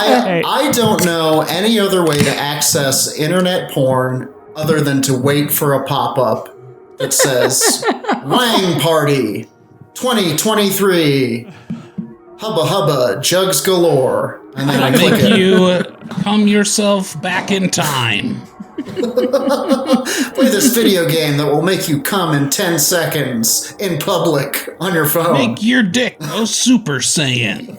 I don't know any other way to access internet porn other than to wait for a pop-up that says Wang Party 2023 Hubba Hubba Jugs Galore, and then I click it. You come yourself back in time. Play this video game that will make you come in 10 seconds in public on your phone. Make your dick go Super Saiyan.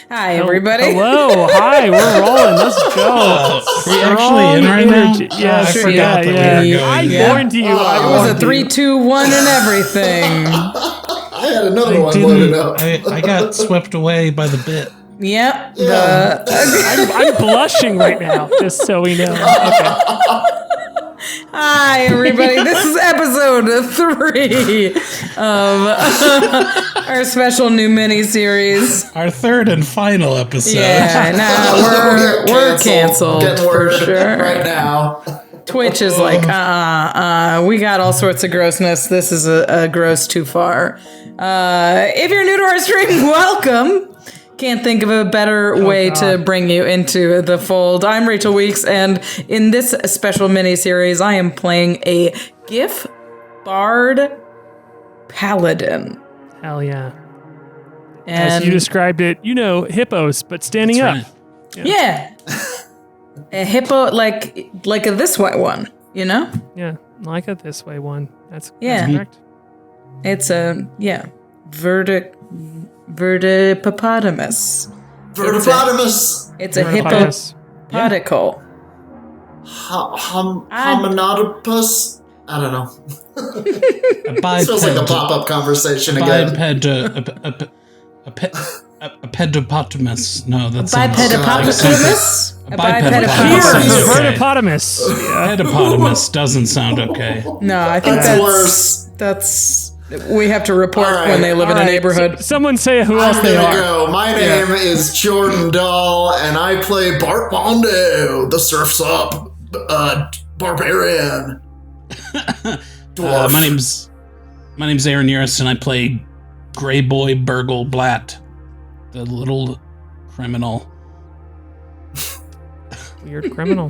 Hi, everybody. Hello. Hi. We're rolling. Let's go. Are we actually in right now? Yeah, I forgot that we were going. I warned you. It was a 3, 2, 1 and everything. I had another one loaded up. I got swept away by the bit. Yep. Yeah. I'm blushing right now, just so we know. Okay. Hi, everybody. This is episode 3 of our special new mini-series. Our third and final episode. Yeah, we're canceled Getting for word sure. right now. Twitch is like, we got all sorts of grossness. This is a gross too far. If you're new to our stream, welcome. Can't think of a better way to bring you into the fold. I'm Rachel Weeks, and in this special mini-series, I am playing a GIF Bard Paladin. Hell yeah. And as you described it, hippos, but standing up. Right. Yeah. A hippo, like a this way one, Yeah, like a this way one. That's Yeah. correct. It's a, vertipotamus. Vertipotamus. It's a Vertipotamus. hippopodical. Hominodopus? I don't know. A biped, Feels like a pop-up conversation again. a pedopotamus. No, that's Bipedopodimus? A bipedopodimus. Vertipotamus. Pedopotamus doesn't sound okay. No, I think That's worse. that's we have to report All right. when they live in a neighborhood. Someone say who else I'm they gonna are. go. My name is Jordan Dahl, and I play Bart Mondo, the Surf's Up barbarian. Dwarf. My name's Aaron Uris, and I play Grey Boy Burgle Blatt, the little criminal. Weird criminal.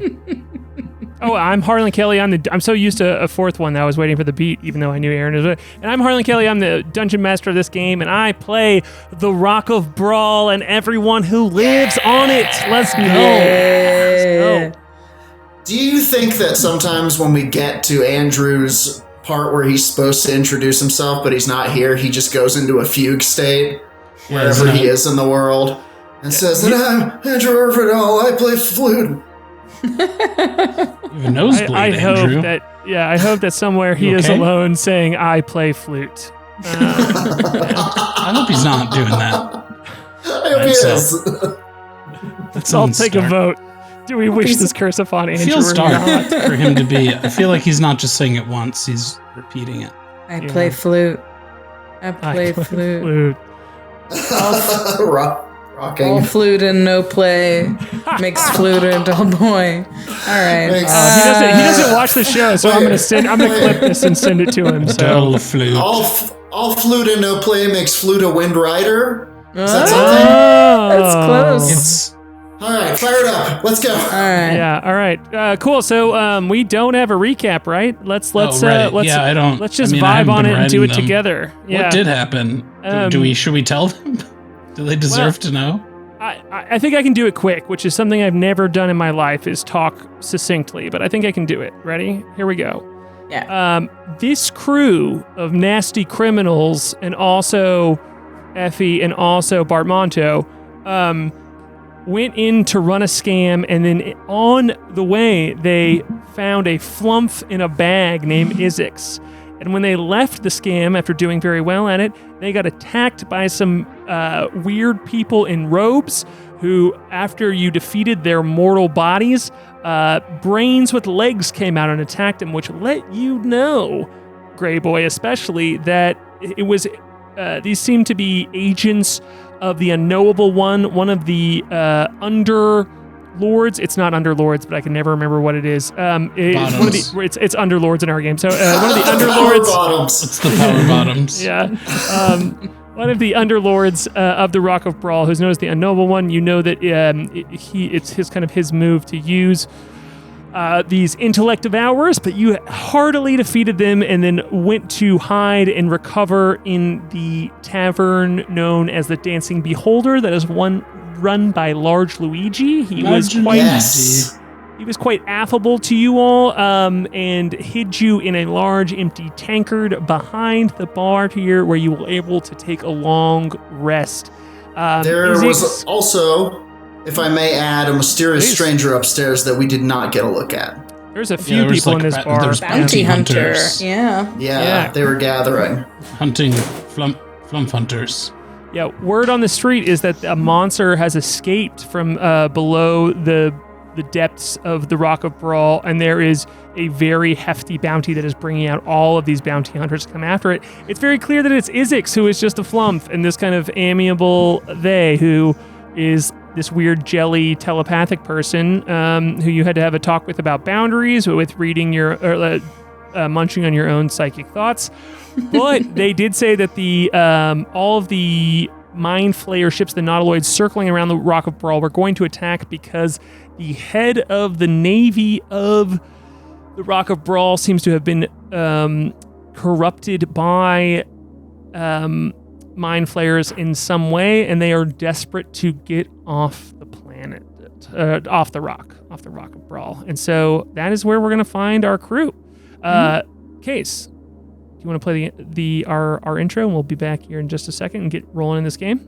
Oh, I'm Harlan Kelly. I'm so used to a fourth one that I was waiting for the beat, even though I knew Aaron was. And I'm Harlan Kelly. I'm the dungeon master of this game, and I play the Rock of Bral and everyone who lives on it. Let's go. Yeah. Do you think that sometimes when we get to Andrew's part where he's supposed to introduce himself, but he's not here, he just goes into a fugue state wherever he is in the world and says that I'm Andrew Irvindale, I play flute. You have a nosebleed, I Andrew. hope that somewhere he is alone saying, I play flute. I hope he's not doing that. I hope he is. I'll take a vote. Do we wish this curse upon Andrew? It feels or dark not? for him to be. I feel like he's not just saying it once; he's repeating it. I play flute. I play flute. Rocking. All flute and no play makes flute a dull boy. All right. Makes- He doesn't watch the show, so I'm gonna clip this and send it to him. So Dull flute. All flute and no play makes flute a wind rider. Is that something? That's close. It's All right, fire it up. Let's go. All right. yeah, all right, cool. So we don't have a recap, right? Let's right. Yeah, I don't- Let's just I mean, I vibe haven't on been it and do it writing them. together. Yeah. What did happen? Should we tell them? Do they deserve to know? I think I can do it quick, which is something I've never done in my life, is talk succinctly, but I think I can do it. Ready? Here we go. Yeah. This crew of nasty criminals, and also Effie and also Bart Monto, went in to run a scam, and then on the way, they found a flump in a bag named Izix. And when they left the scam after doing very well at it, they got attacked by some weird people in robes who, after you defeated their mortal bodies, brains with legs came out and attacked them, which let you know, Grey Boy especially, that it was these seem to be agents of the Unknowable one of the Underlords. It's not Underlords, but I can never remember what it is. It's Underlords in our game. So one of the Underlords. Power bottoms. It's the power bottoms. Yeah. underlords of the Rock of Bral, who's known as the Unnoble One. You know that it's his move to use these intellect devourers, but you heartily defeated them and then went to hide and recover in the tavern known as the Dancing Beholder. That is one run by Large Luigi. He was quite affable to you all, and hid you in a large empty tankard behind the bar here, where you were able to take a long rest. There was also, if I may add, a mysterious stranger upstairs that we did not get a look at. There's a few people in this bar. There's Bounty hunter. hunters. Yeah, they were gathering. Hunting flump hunters. Yeah, word on the street is that a monster has escaped from below the depths of the Rock of Bral, and there is a very hefty bounty that is bringing out all of these bounty hunters to come after it. It's very clear that it's Izix, who is just a flump, and this kind of amiable they, who is this weird jelly telepathic person who you had to have a talk with about boundaries, with reading munching on your own psychic thoughts. But they did say that the all of the Mind Flayer ships, the Nautiloids circling around the Rock of Bral, were going to attack because the head of the navy of the Rock of Bral seems to have been corrupted by Mind Flayers in some way, and they are desperate to get off the planet, off the Rock of Bral. And so that is where we're going to find our crew. Case, do you want to play our intro, and we'll be back here in just a second and get rolling in this game?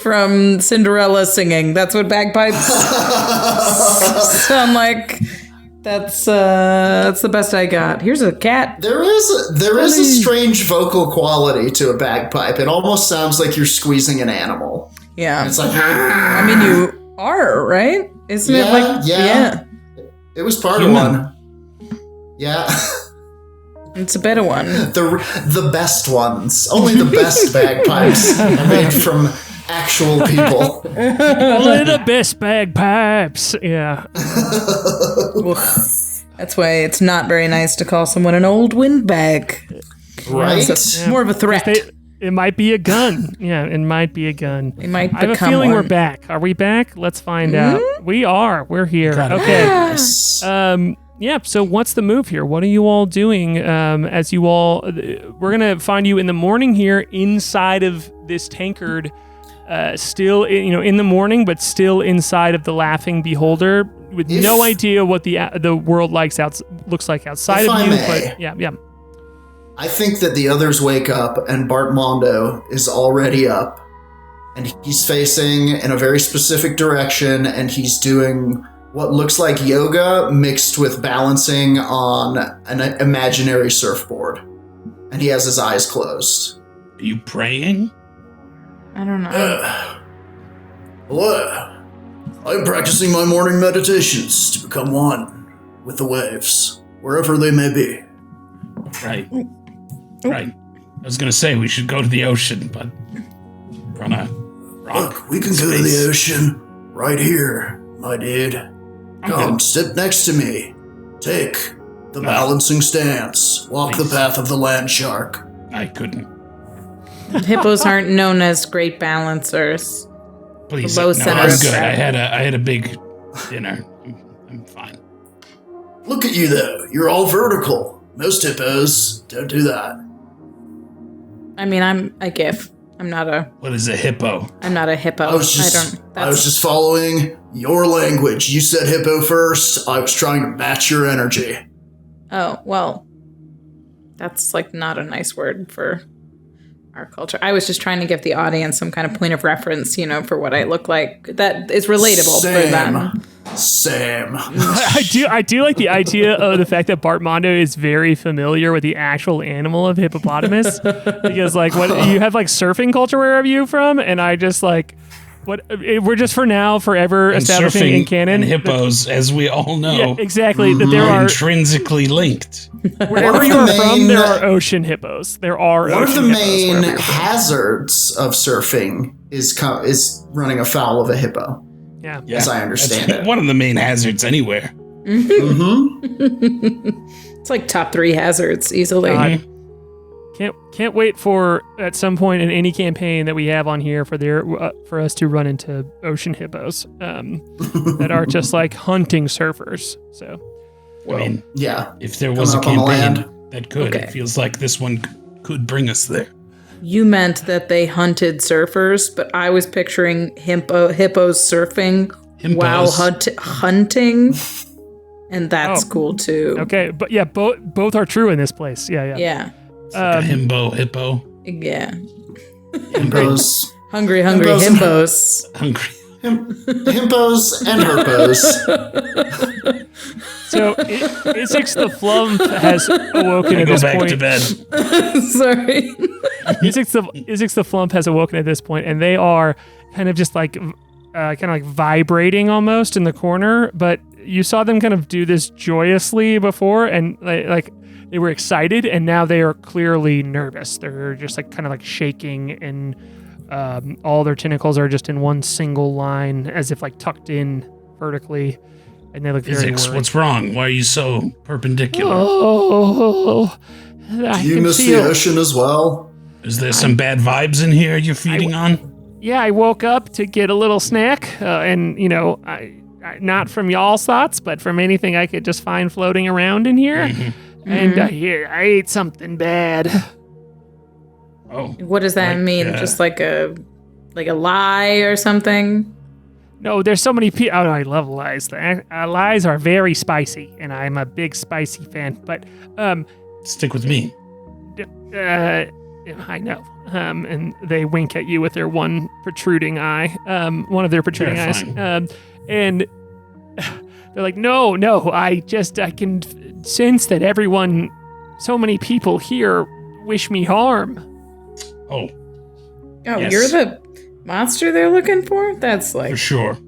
From Cinderella singing. That's what bagpipes sound like. That's the best I got. Here's a cat. There is a strange vocal quality to a bagpipe. It almost sounds like you're squeezing an animal. Yeah. And it's like, I mean, you are, right? Isn't it like, yeah. It was part of one. Yeah. It's a better one. The best ones. Only the best bagpipes are made from actual people. Only the best bagpipes. Yeah. That's why it's not very nice to call someone an old windbag. Right? It's more of a threat. It might be a gun. Yeah, it might be a gun. It might I have a feeling we're back. Are we back? Let's find out. We are. We're here. Okay. Yes. Yeah, so what's the move here? What are you all doing as you all... We're going to find you in the morning here inside of this tankard, still in the morning, but still inside of the Laughing Beholder, with no idea what the world looks like outside of you. But yeah. I think that the others wake up and Bartmondo is already up, and he's facing in a very specific direction, and he's doing what looks like yoga mixed with balancing on an imaginary surfboard. And he has his eyes closed. Are you praying? I don't know. Hello. I'm practicing my morning meditations to become one with the waves, wherever they may be. Right. Right. I was going to say we should go to the ocean, but we're on a rock. Look, we can go to the ocean right here, my dude. Come, sit next to me. Take the balancing stance. Walk the path of the land shark. I couldn't. Hippos aren't known as great balancers. Please, Low no, center I'm of good. I gravity. had a big dinner. I'm fine. Look at you, though. You're all vertical. Most hippos don't do that. I mean, I'm a GIF. I'm not a What is a hippo? hippo. I was just following your language. You said hippo first. I was trying to match your energy. Oh, well. That's like not a nice word for our culture. I was just trying to give the audience some kind of point of reference, for what I look like that is relatable for them. Same. I do like the idea of the fact that Bartmondo is very familiar with the actual animal of hippopotamus because what you have surfing culture wherever you from, and I just we're just forever And establishing in canon and hippos, as we all know, yeah, exactly that there are are intrinsically linked. wherever you are from, there are ocean hippos. There are One of the ocean hippos main wherever you're from. hazards of surfing is running afoul of a hippo, Yeah. as I understand it. One of the main hazards anywhere. Mm-hmm. It's like top 3 hazards easily. God. Can't wait for at some point in any campaign that we have on here for us to run into ocean hippos that are just hunting surfers. So, Yeah. If there was a Coming up on the campaign that could, Okay. it feels like this one could bring us there. You meant that they hunted surfers, but I was picturing hippos surfing while hunting, and that's cool too. okay, but yeah, both are true in this place. Yeah. Yeah. A hippo. Yeah. Hippos. Hungry Hippos. hippos. Hungry. Hippos and herpos. So Isix the Flump has awoken I at go this back point. to bed. Sorry. Isix the Flump has awoken at this point, and they are kind of just vibrating almost in the corner. But you saw them kind of do this joyously before, and they were excited, and now they are clearly nervous. They're just kind of shaking, and all their tentacles are just in one single line, as if tucked in vertically, and they look very Physics, worried. what's wrong? Why are you so perpendicular? Oh, I Do you can miss the feel. ocean as well? Is there some bad vibes in here you're feeding on? Yeah, I woke up to get a little snack, and I not from y'all's thoughts, but from anything I could just find floating around in here. And here, I ate something bad. Oh. What does that mean? Just like a lie or something? No, there's so many people. Oh, no, I love lies. Lies are very spicy, and I'm a big spicy fan. But Stick with me. I know. And they wink at you with their one protruding eye. One of their protruding eyes. And they're like, no, I can sense that everyone, so many people here wish me harm. Oh, Oh, Yes. you're the monster they're looking for? That's for sure.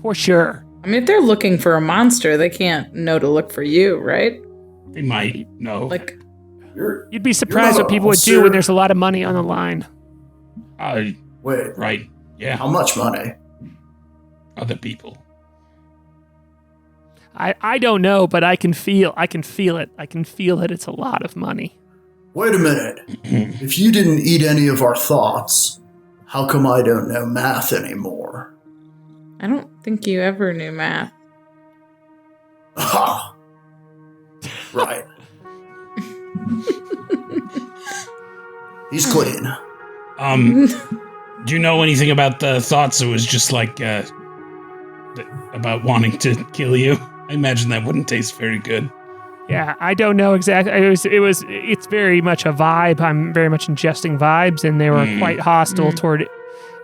For sure. I mean, if they're looking for a monster, they can't know to look for you, right? They might know. You'd be surprised not what a people would do monster. when there's a lot of money on the line. Wait, Right. Yeah. how much money? Other people. I don't know, but I can feel it. I can feel that it's a lot of money. Wait a minute. If you didn't eat any of our thoughts, how come I don't know math anymore? I don't think you ever knew math. Aha! Right. He's clean. Do you know anything about the thoughts? It was just about wanting to kill you. I imagine that wouldn't taste very good. Yeah, I don't know exactly. It's very much a vibe. I'm very much ingesting vibes, and they were quite hostile toward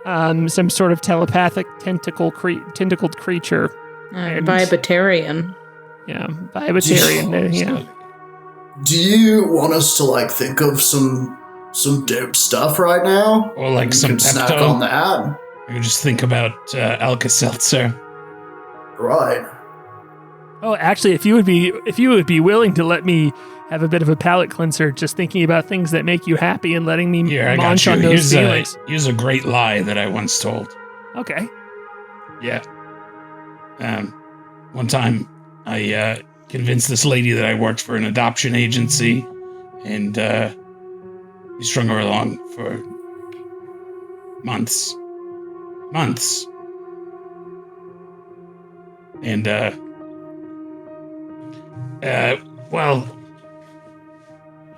some sort of telepathic tentacled creature. And- Vibetarian. Yeah, Vibetarian. Yeah. Do you want us to think of some dope stuff right now? Or like You some can snack Pepto. on that. I could just think about Alka-Seltzer. Right. Oh, actually, if you would be willing to let me have a bit of a palate cleanser, just thinking about things that make you happy and letting me Here, I got munch you. on those Here's feelings. here's a great lie that I once told. Okay. Yeah. One time, I convinced this lady that I worked for an adoption agency, and we strung her along for months. And, well,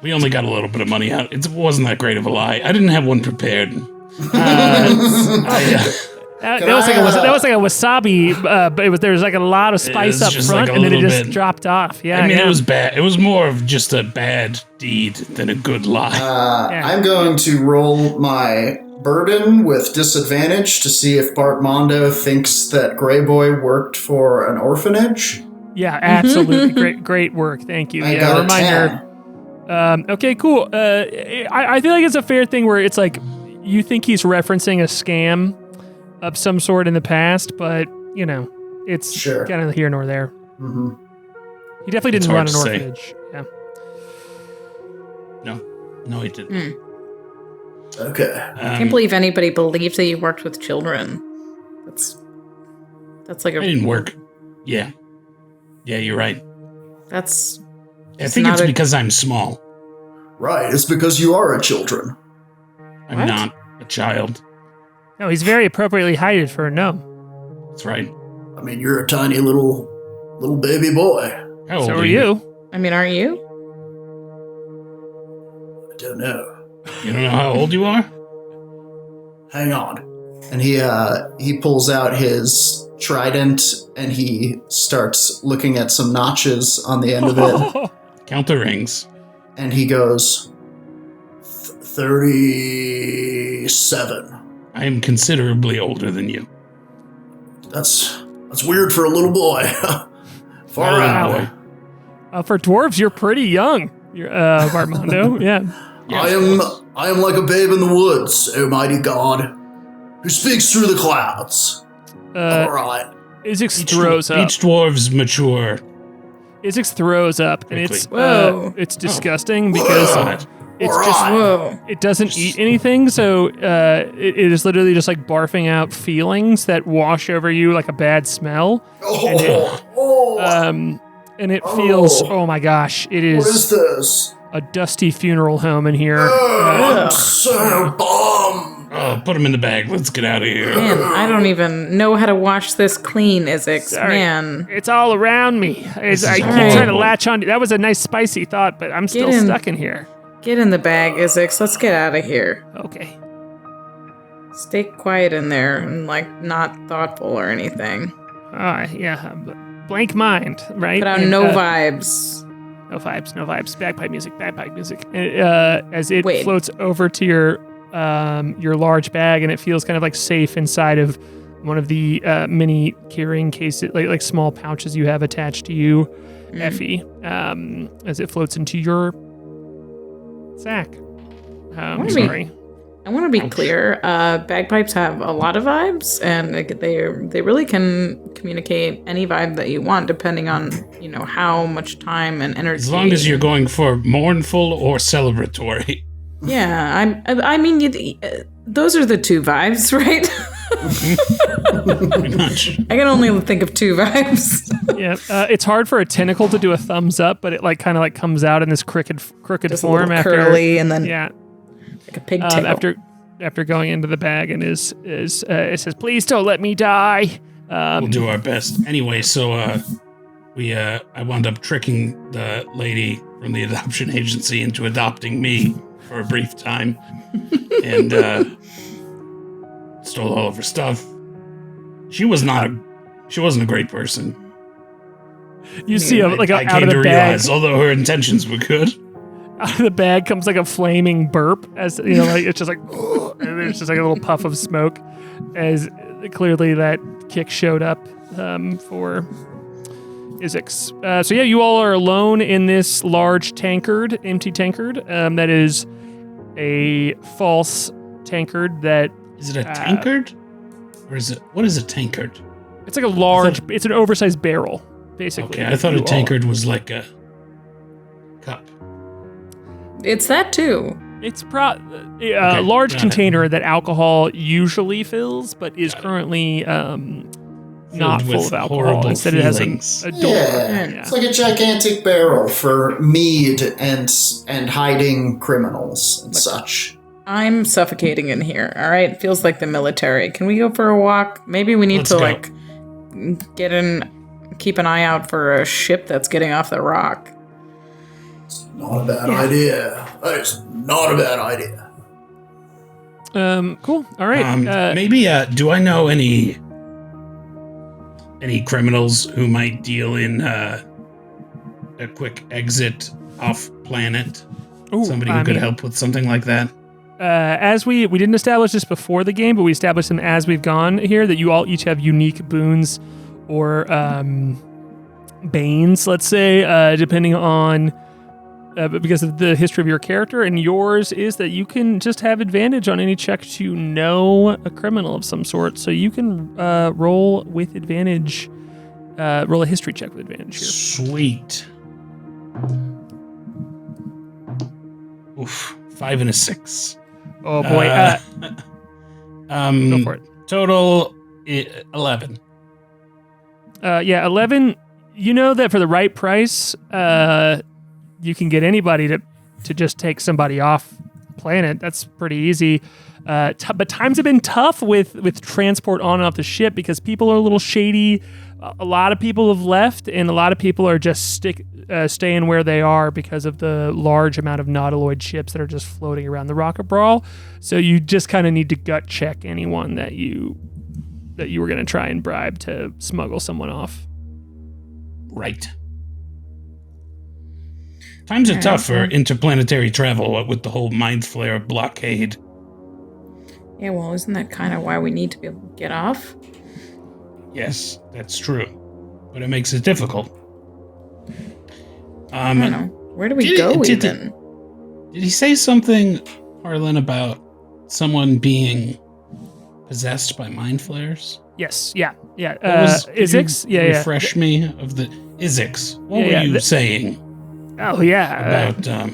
we only got a little bit of money out. It wasn't that great of a lie. I didn't have one prepared. That was like a wasabi, but there was like a lot of spice up front, and then it just dropped off. Yeah, I mean, it was bad. It was more of just a bad deed than a good lie. I'm going to roll my burden with disadvantage to see if Bartmondo thinks that Grey Boy worked for an orphanage. Yeah, absolutely. Great work. Thank you. I got reminder. a 10. Okay, cool. I feel like it's a fair thing where it's like you think he's referencing a scam of some sort in the past, but it's kind of here nor there. Mm-hmm. He definitely didn't run an orphanage. Yeah. No, he didn't. Okay. I can't believe anybody believed that you worked with children. That's like I didn't work. Yeah, you're right. I think it's because I'm small. Right, it's because you are a children. I'm not a child. No, he's very appropriately heighted for a gnome. That's right. I mean, you're a tiny little baby boy. How old So are you? I mean, aren't you? I don't know. You don't know how old you are? Hang on. And he pulls out his trident and he starts looking at some notches on the end of it. Count the rings. And he goes, 37. I am considerably older than you. That's weird for a little boy. Far out. For dwarves, you're pretty young. You're Bartmondo. Yeah. I am like a babe in the woods, O mighty God, who speaks through the clouds. All right. Isix throws up. Each dwarves mature. Isix throws up, and quickly. it's disgusting because it doesn't eat anything, so it is literally just like barfing out feelings that wash over you like a bad smell. And it feels, oh my gosh, it is. What is this? A dusty funeral home in here. I'm so bummed. Oh, put him in the bag. Let's get out of here. Man, I don't even know how to wash this clean, Isix. Sorry. Man. It's all around me. I keep trying to latch on. That was a nice spicy thought, but I'm still stuck in here. Get in the bag, Isix. Let's get out of here. Okay. Stay quiet in there and, not thoughtful or anything. Yeah. Blank mind, right? Put out no vibes. No vibes. Bagpipe music. As it floats over to your large bag, and it feels kind of like safe inside of one of the mini carrying cases, like small pouches you have attached to you, Effie, as it floats into your sack. I want to be clear. Bagpipes have a lot of vibes, and they really can communicate any vibe that you want, depending on how much time and energy. As long as you're going for mournful or celebratory. Yeah, I mean, those are the two vibes, right? Pretty much. I can only think of two vibes. Yeah, it's hard for a tentacle to do a thumbs up, but it kind of comes out in this crooked Just form a curly, and then like a pigtail. After going into the bag, and it says, "Please don't let me die." We'll do our best. Anyway, so I wound up tricking the lady from the adoption agency into adopting me for a brief time, and stole all of her stuff. She wasn't a great person. You see, I out of came the to bag, realize, although her intentions were good. Out of the bag comes like a flaming burp, as it's just like, and there's just like a little puff of smoke, as clearly that kick showed up for Isix. So yeah, you all are alone in this large empty tankard. That is a false tankard. That is it a tankard, or is it what is a tankard? It's like a large. It's an oversized barrel, basically. Okay, I thought a tankard was like a cup. It's that too. It's a large container that alcohol usually fills, but is currently not full of alcohol. Instead, it has a door. Yeah. It's like a gigantic barrel for mead and hiding criminals and such. I'm suffocating in here. All right, it feels like the military. Can we go for a walk? Maybe we need to get in, keep an eye out for a ship that's getting off the rock. It's not a bad idea. That is not a bad idea. Cool. All right. Maybe, do I know any criminals who might deal in a quick exit off planet? Somebody who could help with something like that? As we didn't establish this before the game, but we established them as we've gone here, that you all each have unique boons or banes, let's say, depending on because of the history of your character. And yours is that you can just have advantage on any check to know a criminal of some sort. So you can roll with advantage, roll a history check with advantage here. Sweet. Oof, 5 and a 6. Oh boy. Go for it. Total 11. 11. You know that for the right price, you can get anybody to just take somebody off planet. That's pretty easy. But times have been tough with transport on and off the ship because people are a little shady. A lot of people have left, and a lot of people are just staying where they are because of the large amount of nautiloid ships that are just floating around the Rock of Bral. So you just kind of need to gut check anyone that you were going to try and bribe to smuggle someone off. Right. Times are tough for interplanetary travel with the whole mind flare blockade. Yeah, well, isn't that kind of why we need to be able to get off? Yes, that's true. But it makes it difficult. I don't know. Where do we go even? Did he say something, Harlan, about someone being possessed by mind flares? Yes, yeah. Isix? Yeah, refresh me of the Isix. What were you saying? Oh, yeah. About,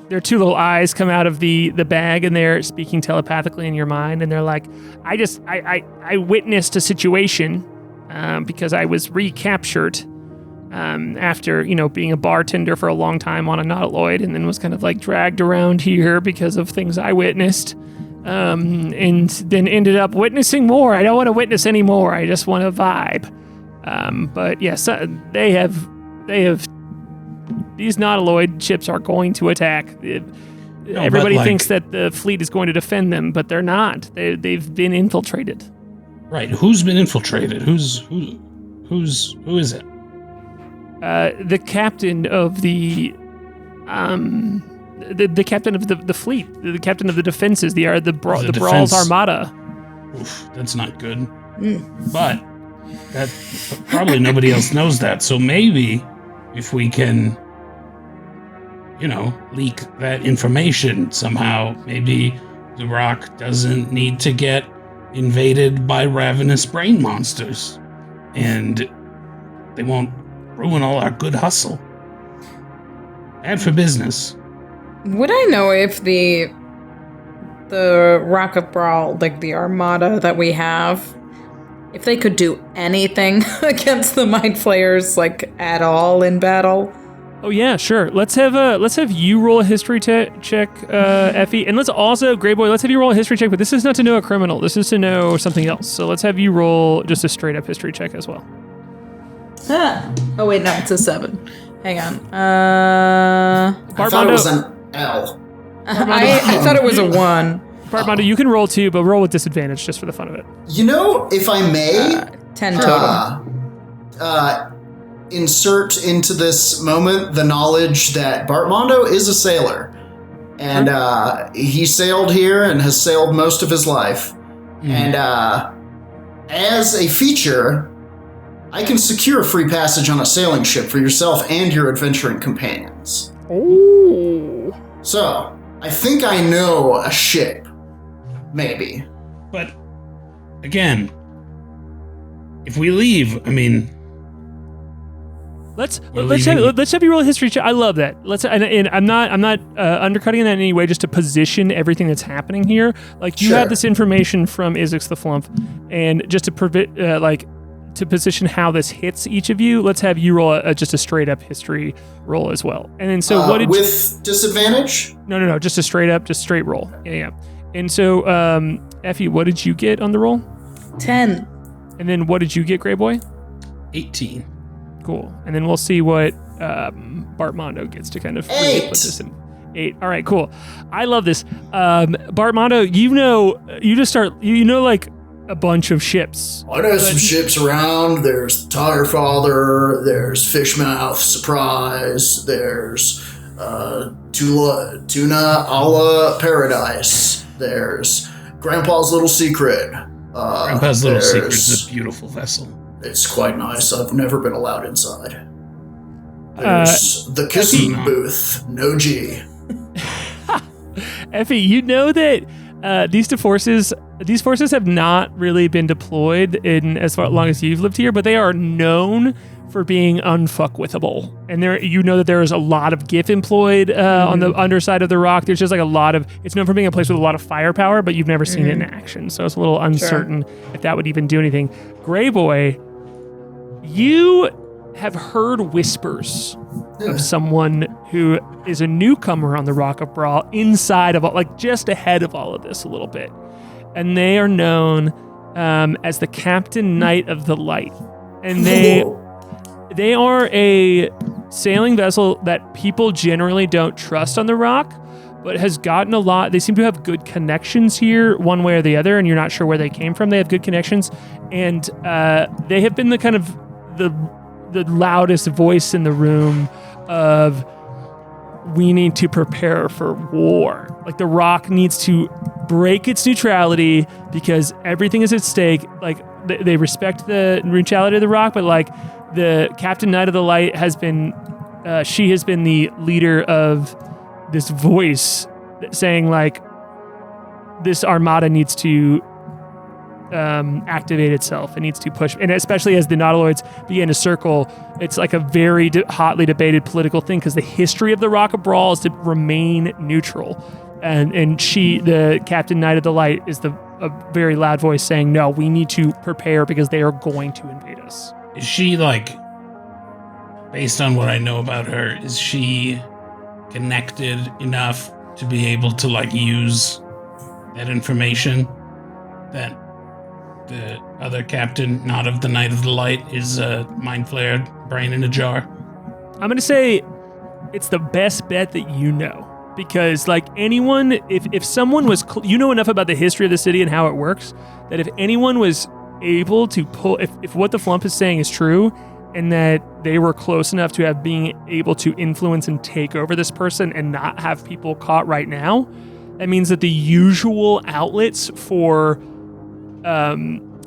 their two little eyes come out of the bag, and they're speaking telepathically in your mind, and they're like, I witnessed a situation because I was recaptured after, being a bartender for a long time on a nautiloid, and then was kind of like dragged around here because of things I witnessed, and then ended up witnessing more. I don't want to witness anymore. I just want to vibe. But yes, they have these nautiloid ships are going to attack. Everybody thinks that the fleet is going to defend them, but they're not. They've been infiltrated. Right. Who's been infiltrated? Who is it? The captain of the captain of the fleet, the captain of the defenses, the Bral's armada. Oof, that's not good. But that probably nobody else knows that. So maybe if we can, leak that information somehow, maybe the Rock doesn't need to get invaded by ravenous brain monsters, and they won't ruin all our good hustle. Bad for business. Would I know if the Rock of Bral, like the armada that we have, if they could do anything against the mind flayers, like at all in battle? Oh yeah, sure. Let's have you roll a history check, Effie, and let's also, Grey Boy, let's have you roll a history check. But this is not to know a criminal. This is to know something else. So let's have you roll just a straight up history check as well. Oh wait, no, it's a 7. Hang on. I thought it was an L. I thought it was a 1. Bartmondo, you can roll 2, but roll with disadvantage just for the fun of it. If I may, 10 total. Insert into this moment the knowledge that Bartmondo is a sailor. And he sailed here and has sailed most of his life. And as a feature, I can secure free passage on a sailing ship for yourself and your adventuring companions. Oh. So, I think I know a ship. Maybe. But, again, if we leave, Let's have you roll a history check. I love that. And I'm not undercutting that in any way, just to position everything that's happening here. Like, you have this information from Isix the Flump, and just to position how this hits each of you, let's have you roll just a straight up history roll as well. And then so what did with disadvantage? No, just a straight roll. Yeah. And so Effie, what did you get on the roll? 10. And then what did you get, Grey Boy? 18. Cool. And then we'll see what Bartmondo gets to kind of put this in. 8. All right, cool. I love this. Bartmondo, you know like a bunch of ships. I know some ships around. There's Tiger Father, there's Fishmouth Surprise, there's Tuna a la Paradise, there's Grandpa's Little Secret. Grandpa's Little Secret is a beautiful vessel. It's quite nice. I've never been allowed inside. There's the kissing booth. No G. Effie, you know that these forces have not really been deployed in as long as you've lived here, but they are known for being unfuckwithable. And you know that there is a lot of GIF employed on the underside of the rock. There's just like a lot of, it's known for being a place with a lot of firepower, but you've never seen it in action. So it's a little uncertain if that would even do anything. Gray Boy, you have heard whispers of someone who is a newcomer on the Rock of Bral inside of, like just ahead of all of this a little bit. And they are known as the Captain Knight of the Light. And they are a sailing vessel that people generally don't trust on the rock, but has gotten a lot. They seem to have good connections here one way or the other, and you're not sure where they came from. They have good connections, and they have been the kind of the loudest voice in the room of, we need to prepare for war. Like the rock needs to break its neutrality because everything is at stake. Like they respect the neutrality of the rock, but like the Captain Knight of the Light has been, she has been the leader of this voice saying like, this armada needs to activate itself. It needs to push, and especially as the Nautiloids begin to circle, it's like a very hotly debated political thing because the history of the Rock of Bral is to remain neutral, and she, the Captain Knight of the Light, is a very loud voice saying, no, we need to prepare because they are going to invade us. Is she like, based on what I know about her, is she connected enough to be able to like use that information that the other captain, not of the Knight of the Light, is a mind flared brain in a jar? I'm going to say it's the best bet that you know. Because like anyone, if someone was, you know enough about the history of the city and how it works, that if anyone was able to pull, if what the Flump is saying is true, and that they were close enough to have being able to influence and take over this person and not have people caught right now, that means that the usual outlets for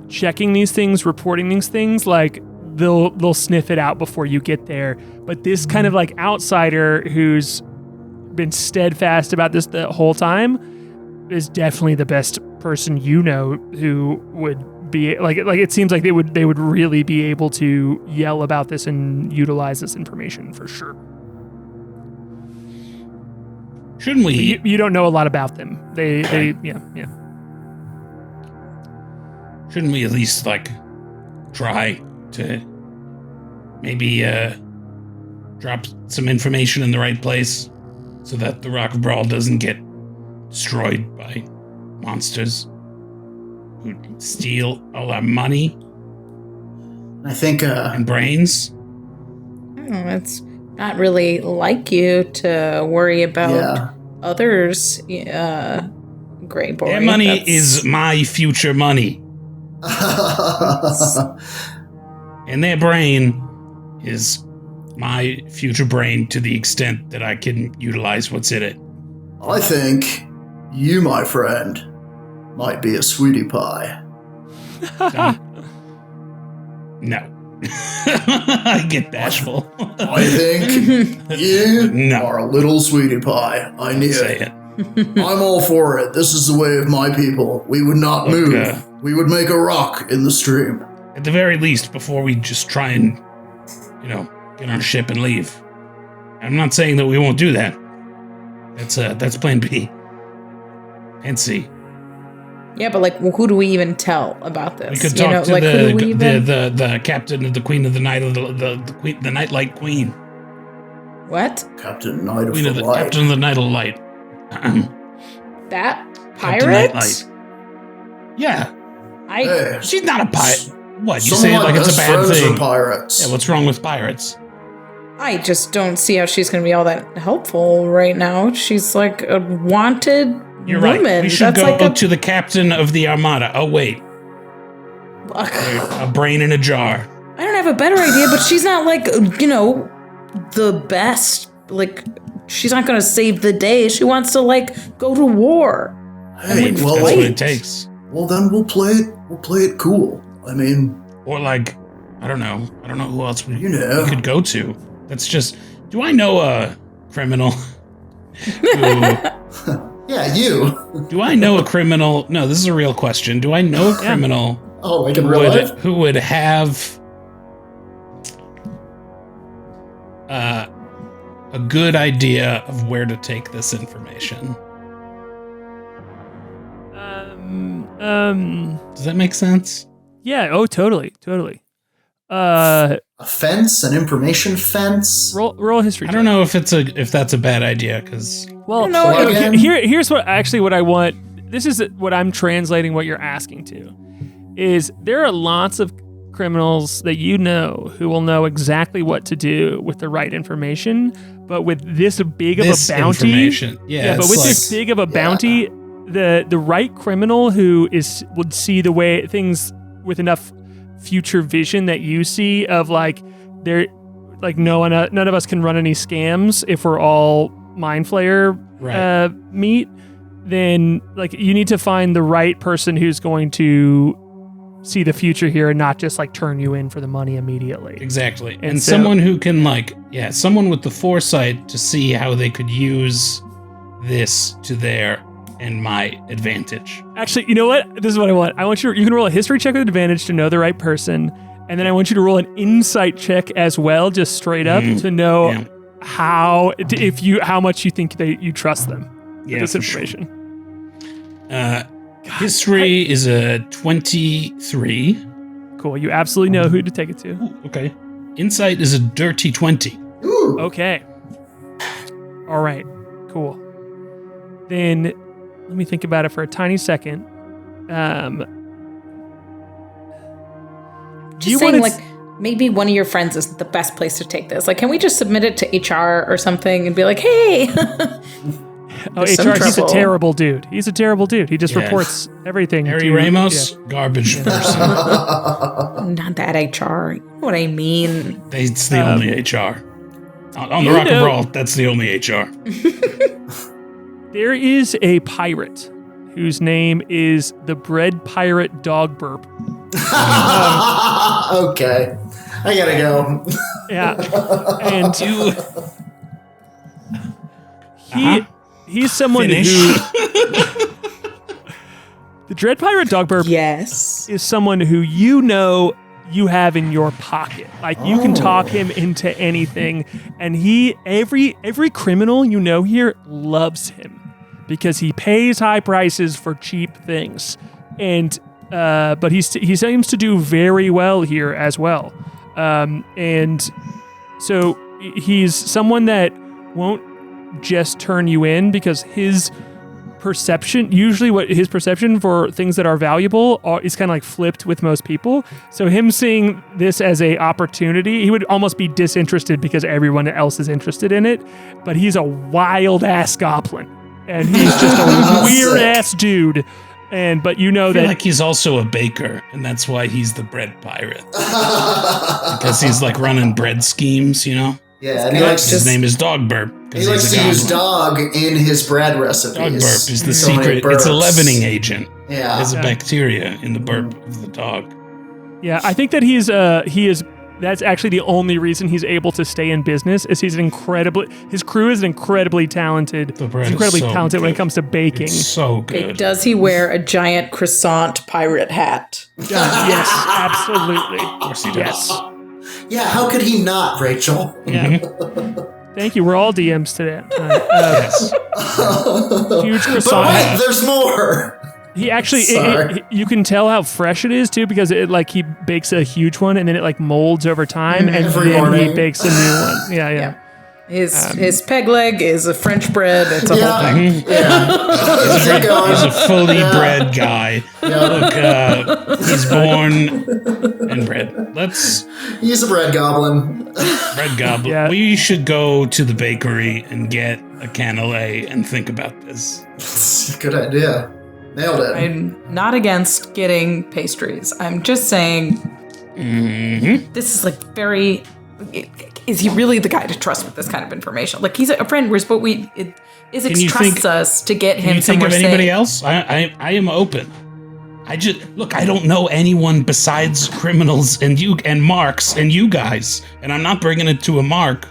checking these things, reporting these things, like they'll sniff it out before you get there. But this kind of like outsider who's been steadfast about this the whole time is definitely the best person you know who would be like it seems like they would really be able to yell about this and utilize this information for sure. Shouldn't we? You don't know a lot about them. They yeah. Shouldn't we at least like try to maybe drop some information in the right place so that the Rock of Bral doesn't get destroyed by monsters who steal all our money? I think and brains. It's not really like you to worry about others. Gray Boy. Their money is my future money. And their brain is my future brain to the extent that I can utilize what's in it. I think you, my friend, might be a sweetie pie. No. I get bashful. I think you are a little sweetie pie. I knew it. I'm all for it. This is the way of my people. We would not move. We would make a rock in the stream. At the very least, before we just try and, get on a ship and leave. I'm not saying that we won't do that. That's plan B. And C. Yeah, but like, who do we even tell about this? We could talk to the captain of the Queen of the Night of the Nightlight Queen. What? Captain Knight of the Light. Captain of the Night of the Light. That pirate? Yeah. She's not a pirate. What, you Some say of it like my it's a best bad friends thing? are pirates. Yeah, what's wrong with pirates? I just don't see how she's going to be all that helpful right now. She's like a wanted You're woman. right. We should That's go like to the captain of the Armada. Oh, wait. A brain in a jar. I don't have a better idea, but she's not like, the best. Like, she's not going to save the day. She wants to, like, go to war. Hey, That's well, what it takes. well, then we'll play it cool. I mean, Or like, I don't know who else we You could go to. That's just. Do I know a criminal? yeah, you. Do I know a criminal? No, this is a real question. Do I know a criminal Oh, like in real life? who would have a good idea of where to take this information? Does that make sense? Yeah. Oh, totally. A fence, an information fence. Roll a history. I don't know if that's a bad idea because Well, know. here's what I want. This is what I'm translating what you're asking to. Is there are lots of criminals that you know who will know exactly what to do with the right information, but with this big of a bounty, but with this big of a bounty, the right criminal who would see the way things with enough future vision that you see of like there, like none of us can run any scams if we're all mind flayer meat. Then like you need to find the right person who's going to see the future here and not just like turn you in for the money immediately. Exactly. And someone who can someone with the foresight to see how they could use this to their and my advantage. Actually, you know what? This is what I want. I want you can roll a history check with advantage to know the right person. And then I want you to roll an insight check as well, just straight up to know how much you think you trust them with this information. Sure. History is a 23. Cool. You absolutely know who to take it to. Ooh, okay. Insight is a dirty 20. Ooh. Okay. All right. Cool. Then let me think about it for a tiny second. Just saying, like, maybe one of your friends is the best place to take this. Like, can we just submit it to HR or something and be like, hey... HR, he's a terrible dude. He just reports everything. Harry Ramos, garbage person. Not that HR. You know what I mean? It's the only HR. On the Rock and Brawl, that's the only HR. There is a pirate whose name is the Bread Pirate Dog Burp. Okay. I gotta go. Yeah. And he's someone who... The Dread Pirate Dog Burp is someone who you have in your pocket. Like, you can talk him into anything, and every criminal you know here loves him because he pays high prices for cheap things. And but he seems to do very well here as well. And so he's someone that won't just turn you in because his perception for things that are valuable is kind of like flipped with most people. So him seeing this as a opportunity, he would almost be disinterested because everyone else is interested in it. But he's a wild ass goblin, and he's just a weird ass dude. But you know that, like, he's also a baker, and that's why he's the bread pirate because he's like running bread schemes, you know. Yeah, and his name is Dog Burp. He likes to use dog in his bread recipes. Dog Burp is the secret. It's a leavening agent. Yeah, there's a bacteria in the burp of the dog. Yeah, I think that he is. That's actually the only reason he's able to stay in business. Is his crew is incredibly talented. He's incredibly talented when it comes to baking. It's so good. Does he wear a giant croissant pirate hat? Yes, absolutely. Of course he does. Yes. Yeah, how could he not, Rachel? Yeah. Thank you. We're all DMs today. Yes. Huge croissant. But wait, there's more. He actually, you can tell how fresh it is too because he bakes a huge one and then it like molds over time and every then morning. he bakes a new one. Yeah. His peg leg is a French bread. It's a whole thing. He's a fully bred guy. Yeah. Look, he's born and bred. He's a bread goblin. Bread goblin. Yeah. We should go to the bakery and get a cannelé and think about this. Good idea. Nailed it. I'm not against getting pastries. I'm just saying this is like very... Is he really the guy to trust with this kind of information? Like, he's a friend. We're supposed Isaac trusts us to get him somewhere safe. Can you think of anybody else? I am open. I don't know anyone besides criminals and you and Marks and you guys, and I'm not bringing it to a Mark.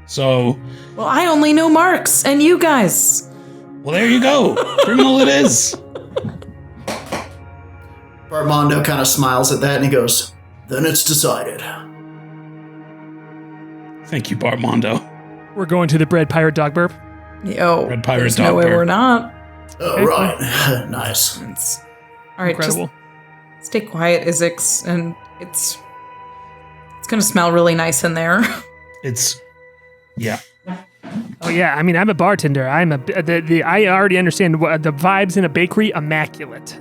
So. Well, I only know Marks and you guys. Well, there you go. Criminal it is. Bartmondo kind of smiles at that and he goes, "Then it's decided." Thank you, Bartmondo. We're going to the bread pirate dog burp. Yo, Red pirate there's dog no way burp. we're not. Oh, right. Nice. All right, Incredible. just stay quiet, Isaac, and it's gonna smell really nice in there. Yeah. Oh yeah, I mean, I'm a bartender. I already understand the vibes in a bakery. Immaculate.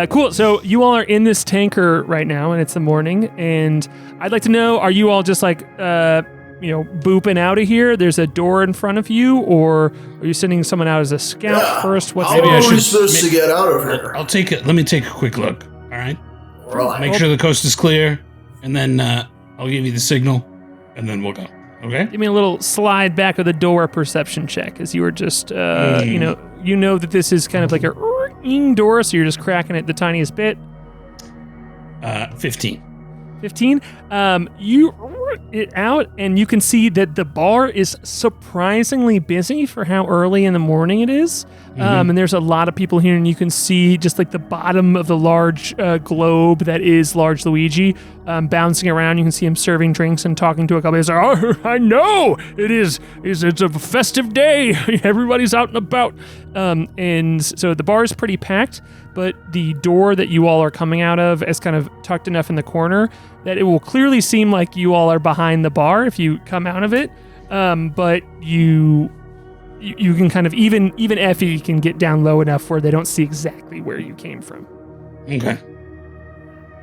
Cool. So you all are in this tanker right now, and it's the morning. And I'd like to know: are you all just like, booping out of here? There's a door in front of you, or are you sending someone out as a scout first? How are we should- supposed to get out of here? I'll take it. Let me take a quick look. All right. Right. Make sure the coast is clear, and then I'll give you the signal, and then we'll go. Okay. Give me a little slide back of the door perception check, as you were just, you know that this is kind of like a door, so you're just cracking it the tiniest bit. 15. 15. You it out, and you can see that the bar is surprisingly busy for how early in the morning it is. And there's a lot of people here, and you can see just like the bottom of the large globe that is Large Luigi bouncing around. You can see him serving drinks and talking to a couple. He's like, "Oh, I know it is. It's a festive day. Everybody's out and about." And so the bar is pretty packed, but the door that you all are coming out of is kind of tucked enough in the corner that it will clearly seem like you all are behind the bar if you come out of it. But you can kind of, even Effie can get down low enough where they don't see exactly where you came from. Okay.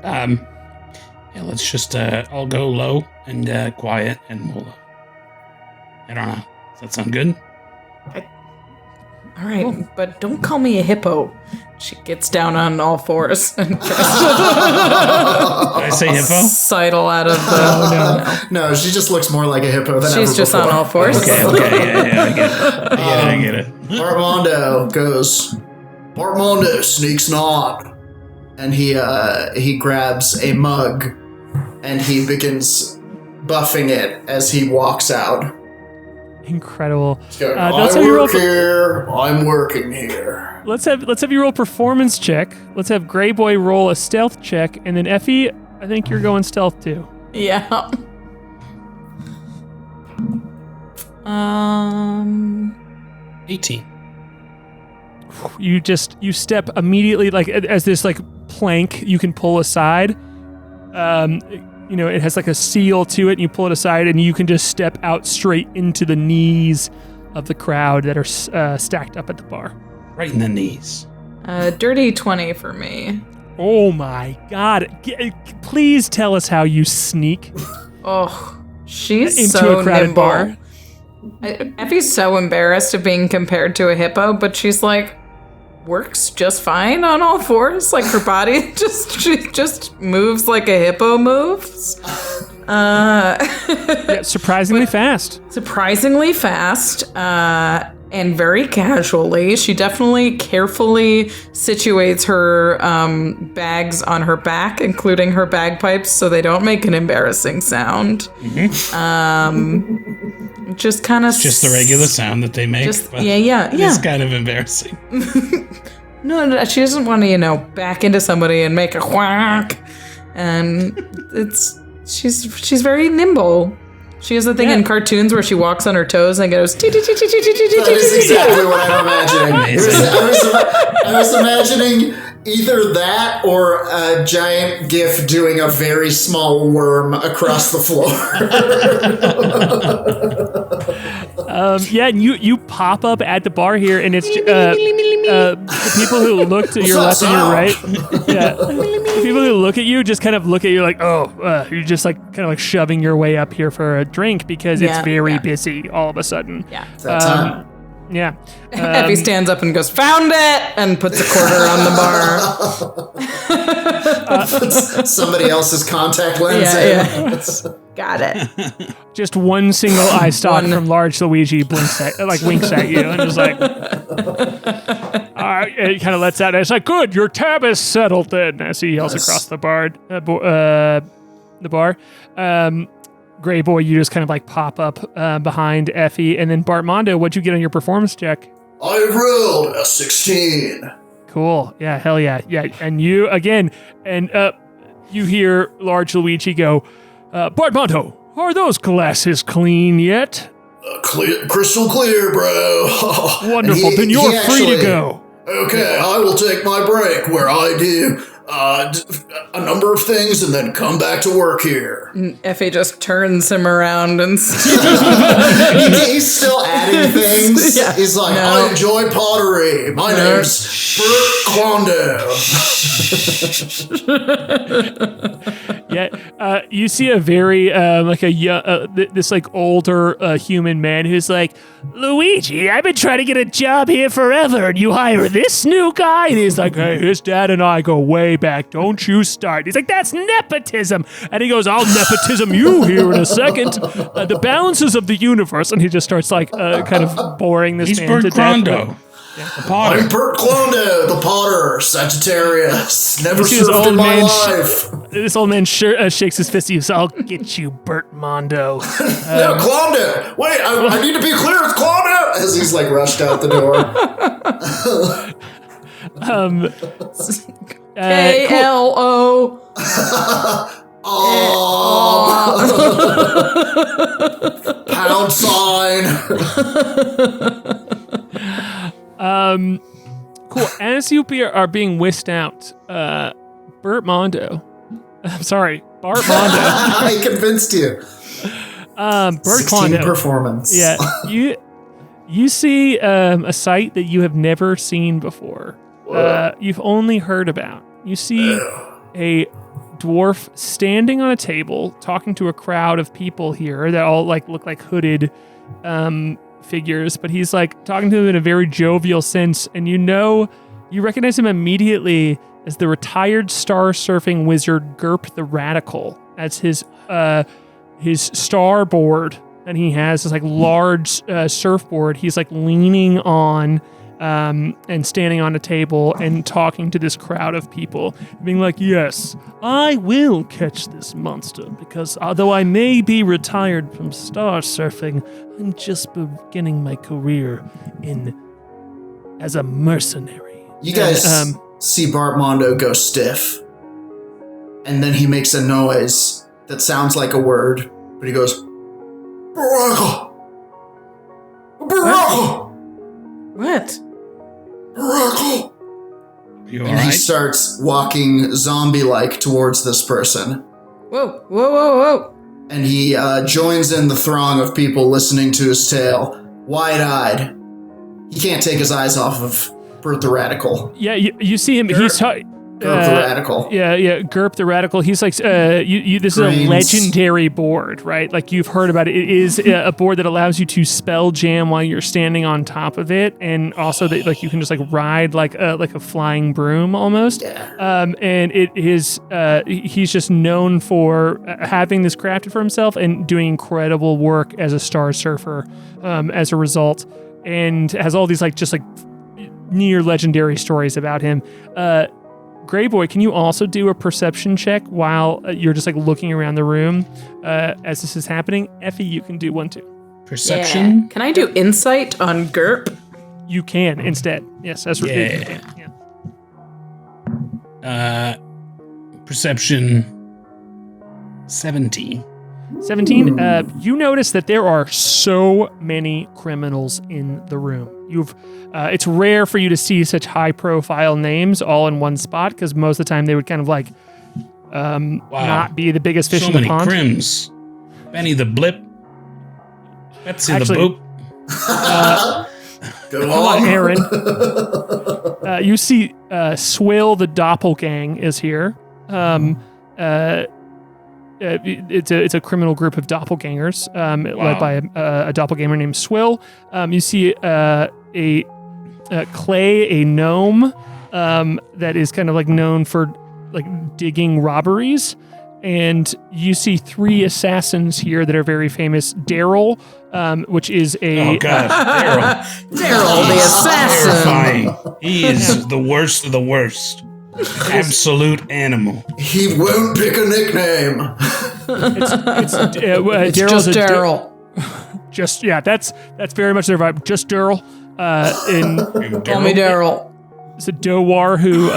Yeah, let's just all go low and quiet, and we'll. I don't know. Does that sound good? All right, but don't call me a hippo. She gets down on all fours and tries Did I say to hippo? sidle out of the... No, she just looks more like a hippo than ever She's just before. on all fours. Okay, yeah, I get it. Bartmondo goes. Bartmondo sneaks on, and he grabs a mug, and he begins buffing it as he walks out. Incredible. Going, Let's I have you roll work here. I'm working here. Let's have you roll performance check. Let's have Gray Boy roll a stealth check, and then Effie, I think you're going stealth too. Yeah. 18. You step immediately, like as this like plank you can pull aside. It has like a seal to it, and you pull it aside, and you can just step out straight into the knees of the crowd that are stacked up at the bar. Right in the knees. Dirty 20 for me. Oh my god. Please tell us how you sneak Oh, she's into so a crowded nimble. bar. Effie's so embarrassed of being compared to a hippo, but she's like, works just fine on all fours. Like her body she just moves like a hippo moves. Yeah, surprisingly fast. Surprisingly fast, and very casually. She definitely carefully situates her bags on her back, including her bagpipes, so they don't make an embarrassing sound. Just kind of... It's just the regular sound that they make. Yeah. It's kind of embarrassing. No, she doesn't want to, back into somebody and make a whack. And she's very nimble. She has the thing in cartoons where she walks on her toes and goes... That is exactly what I'm imagining. I was imagining Either that or a giant GIF doing a very small worm across the floor. Yeah, and you pop up at the bar here, and it's the people who look to your left and your right. Yeah, the people who look at you just kind of look at you like, you're just like kind of like shoving your way up here for a drink because it's very busy all of a sudden. Yeah. That time. Yeah. Effie stands up and goes, "Found it!" and puts a quarter on the bar. Somebody else's contact lens in. Got it. Just one single eye stalk from large Luigi winks at you and is like, it kind of lets out. And it's like, good, your tab is settled then, as he yells across the bar. Gray Boy, you just kind of like pop up behind Effie, and then Bartmondo, what'd you get on your performance check? I rolled a 16. Cool. Yeah, hell yeah. Yeah, and you, again, and you hear large Luigi go, Bartmondo, are those glasses clean yet? Clear, crystal clear, bro. Wonderful, then you're free to go. Okay, I will take my break where I do a number of things and then come back to work here. Effie just turns him around and He's still adding things. Yeah. He's like, I enjoy pottery. My name's Bert Klondo. Yeah, you see a very this like older human man who's like, Luigi, I've been trying to get a job here forever, and you hire this new guy? And he's like, hey, his dad and I go way back. Don't you start. He's like, that's nepotism. And he goes, I'll nepotism you here in a second. The balances of the universe. And he just starts like kind of boring this man to death. I'm Bert Klondo, the potter, Sagittarius. Never served in my life. This old man shakes his fist. He goes, I'll get you, Bert Mondo. No, Klondo. Wait, I need to be clear. It's Klondo. As he's like rushed out the door. KLO. Pound sign. Cool. As you are being whisked out, Bart Mondo. I convinced you. Bert 16 Klondo. Performance. Yeah, you see a sight that you have never seen before. You've only heard about. You see a dwarf standing on a table talking to a crowd of people here that all like look like hooded figures, but he's like talking to them in a very jovial sense, and you recognize him immediately as the retired star surfing wizard Gerp the Radical. That's his starboard, and he has this like large surfboard. He's like leaning on and standing on a table and talking to this crowd of people, being like, yes, I will catch this monster, because although I may be retired from star surfing, I'm just beginning my career as a mercenary. You guys see Bartmondo go stiff, and then he makes a noise that sounds like a word, but he goes, Barackle! Barackle! What? Barackle! You And he starts walking zombie-like towards this person. Whoa. And he joins in the throng of people listening to his tale, wide-eyed. He can't take his eyes off of Bert the Radical. Yeah, you see him. He's Gerp the Radical. Yeah, Gerp the Radical. He's like, this is a legendary board, right? Like you've heard about it. It is a board that allows you to spell jam while you're standing on top of it, and also that like you can just like ride like a flying broom almost. Yeah. And it is he's just known for having this crafted for himself and doing incredible work as a star surfer as a result, and has all these like just like near legendary stories about him. Gray Boy, can you also do a perception check while you're just like looking around the room as this is happening? Effie, you can do one too. Perception? Yeah. Can I do insight on Gerp? You can instead. Yes, that's what you can. Yeah. Perception 17. 17. You notice that there are so many criminals in the room. it's rare for you to see such high-profile names all in one spot because most of the time they would kind of like not be the biggest fish in the pond. So many Crims. Benny the Blip. Betsy the Boop. Go on, Aaron. You see Swill the Doppelgang is here. It's a criminal group of doppelgangers led by a doppelganger named Swill. You see Clay, a gnome that is kind of like known for like digging robberies. And you see 3 assassins here that are very famous. Daryl, which is a... Oh, God. Daryl. Daryl, the assassin. Terrifying. He is the worst of the worst. Absolute animal. He won't pick a nickname. It's Just Daryl. That's very much their vibe. Just Daryl. Call me Daryl. It's a Dowar who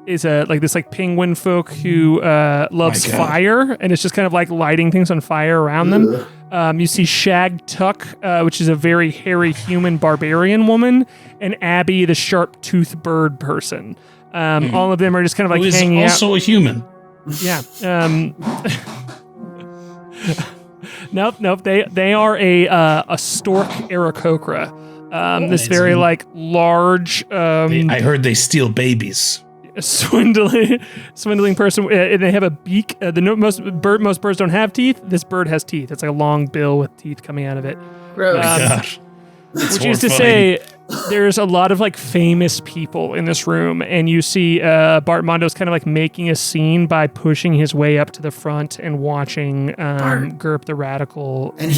is this penguin folk who loves fire, and it's just kind of like lighting things on fire around them. You see Shag Tuck, which is a very hairy human barbarian woman, and Abby, the sharp-toothed bird person. All of them are just kind of like hanging out. Also a human. Yeah. Nope. They are a stork Aarakocra. This very like large. I heard they steal babies. Swindling person. And they have a beak. Most birds don't have teeth. This bird has teeth. It's like a long bill with teeth coming out of it. Gross. Gosh. Which is to say, there's a lot of like famous people in this room, and you see Bart Mondo's kind of like making a scene by pushing his way up to the front and watching Gerp the Radical. And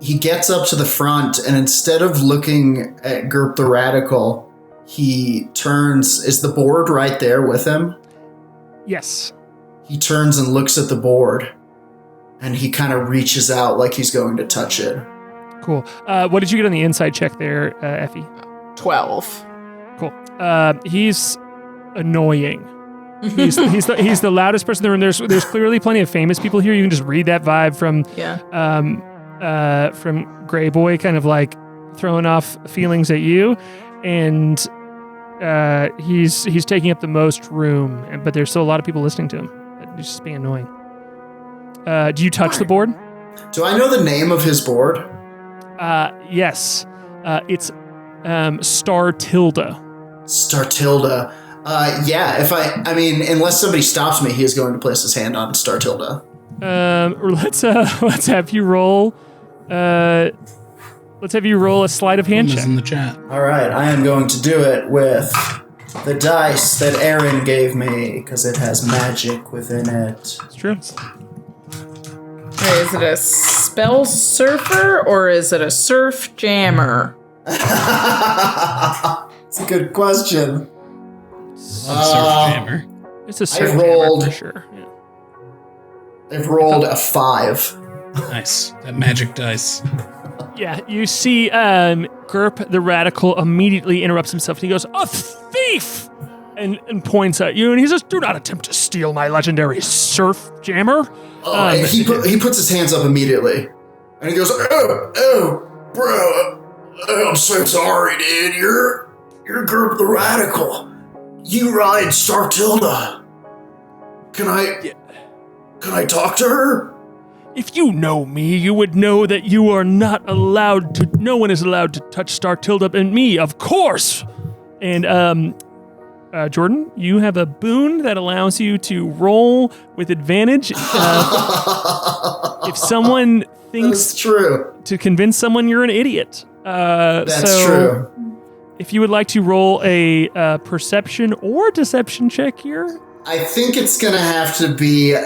he gets up to the front, and instead of looking at Gerp the Radical, he turns. Is the board right there with him? Yes. He turns and looks at the board, and he kind of reaches out like he's going to touch it. Cool. What did you get on the inside check there, Effie? 12. Cool. He's annoying. He's the loudest person in the room. There's clearly plenty of famous people here. You can just read that vibe from Grey Boy, kind of like throwing off feelings at you, and he's taking up the most room. But there's still a lot of people listening to him. He's just being annoying. Do you touch the board? Do I know the name of his board? Yes. It's Star Tilda. Star Tilda. Yeah, unless somebody stops me, he is going to place his hand on Star Tilda. Let's have you roll. Let's have you roll a sleight of hand check. In the chat. All right, I am going to do it with the dice that Aaron gave me because it has magic within it. It's true. Wait, is it a spell surfer or is it a surf jammer? It's a good question. Jammer. It's a surf jammer for sure. Yeah. I've rolled a 5. Nice. That magic dice. Yeah, you see Gerp the Radical immediately interrupts himself and he goes, "A thief!" and points at you and he says, "Do not attempt to steal my legendary surf jammer." He puts his hands up immediately and he goes, "Oh, bro, I'm so sorry, dude. You're Gerp the Radical. You ride Star Tilda. Can I talk to her?" If you know me, you would know that no one is allowed to touch Star Tilda and me, of course. And, Jordan, you have a boon that allows you to roll with advantage. If someone thinks That's true. to convince someone you're an idiot. That's true. If you would like to roll a perception or deception check here. I think it's going to have to be,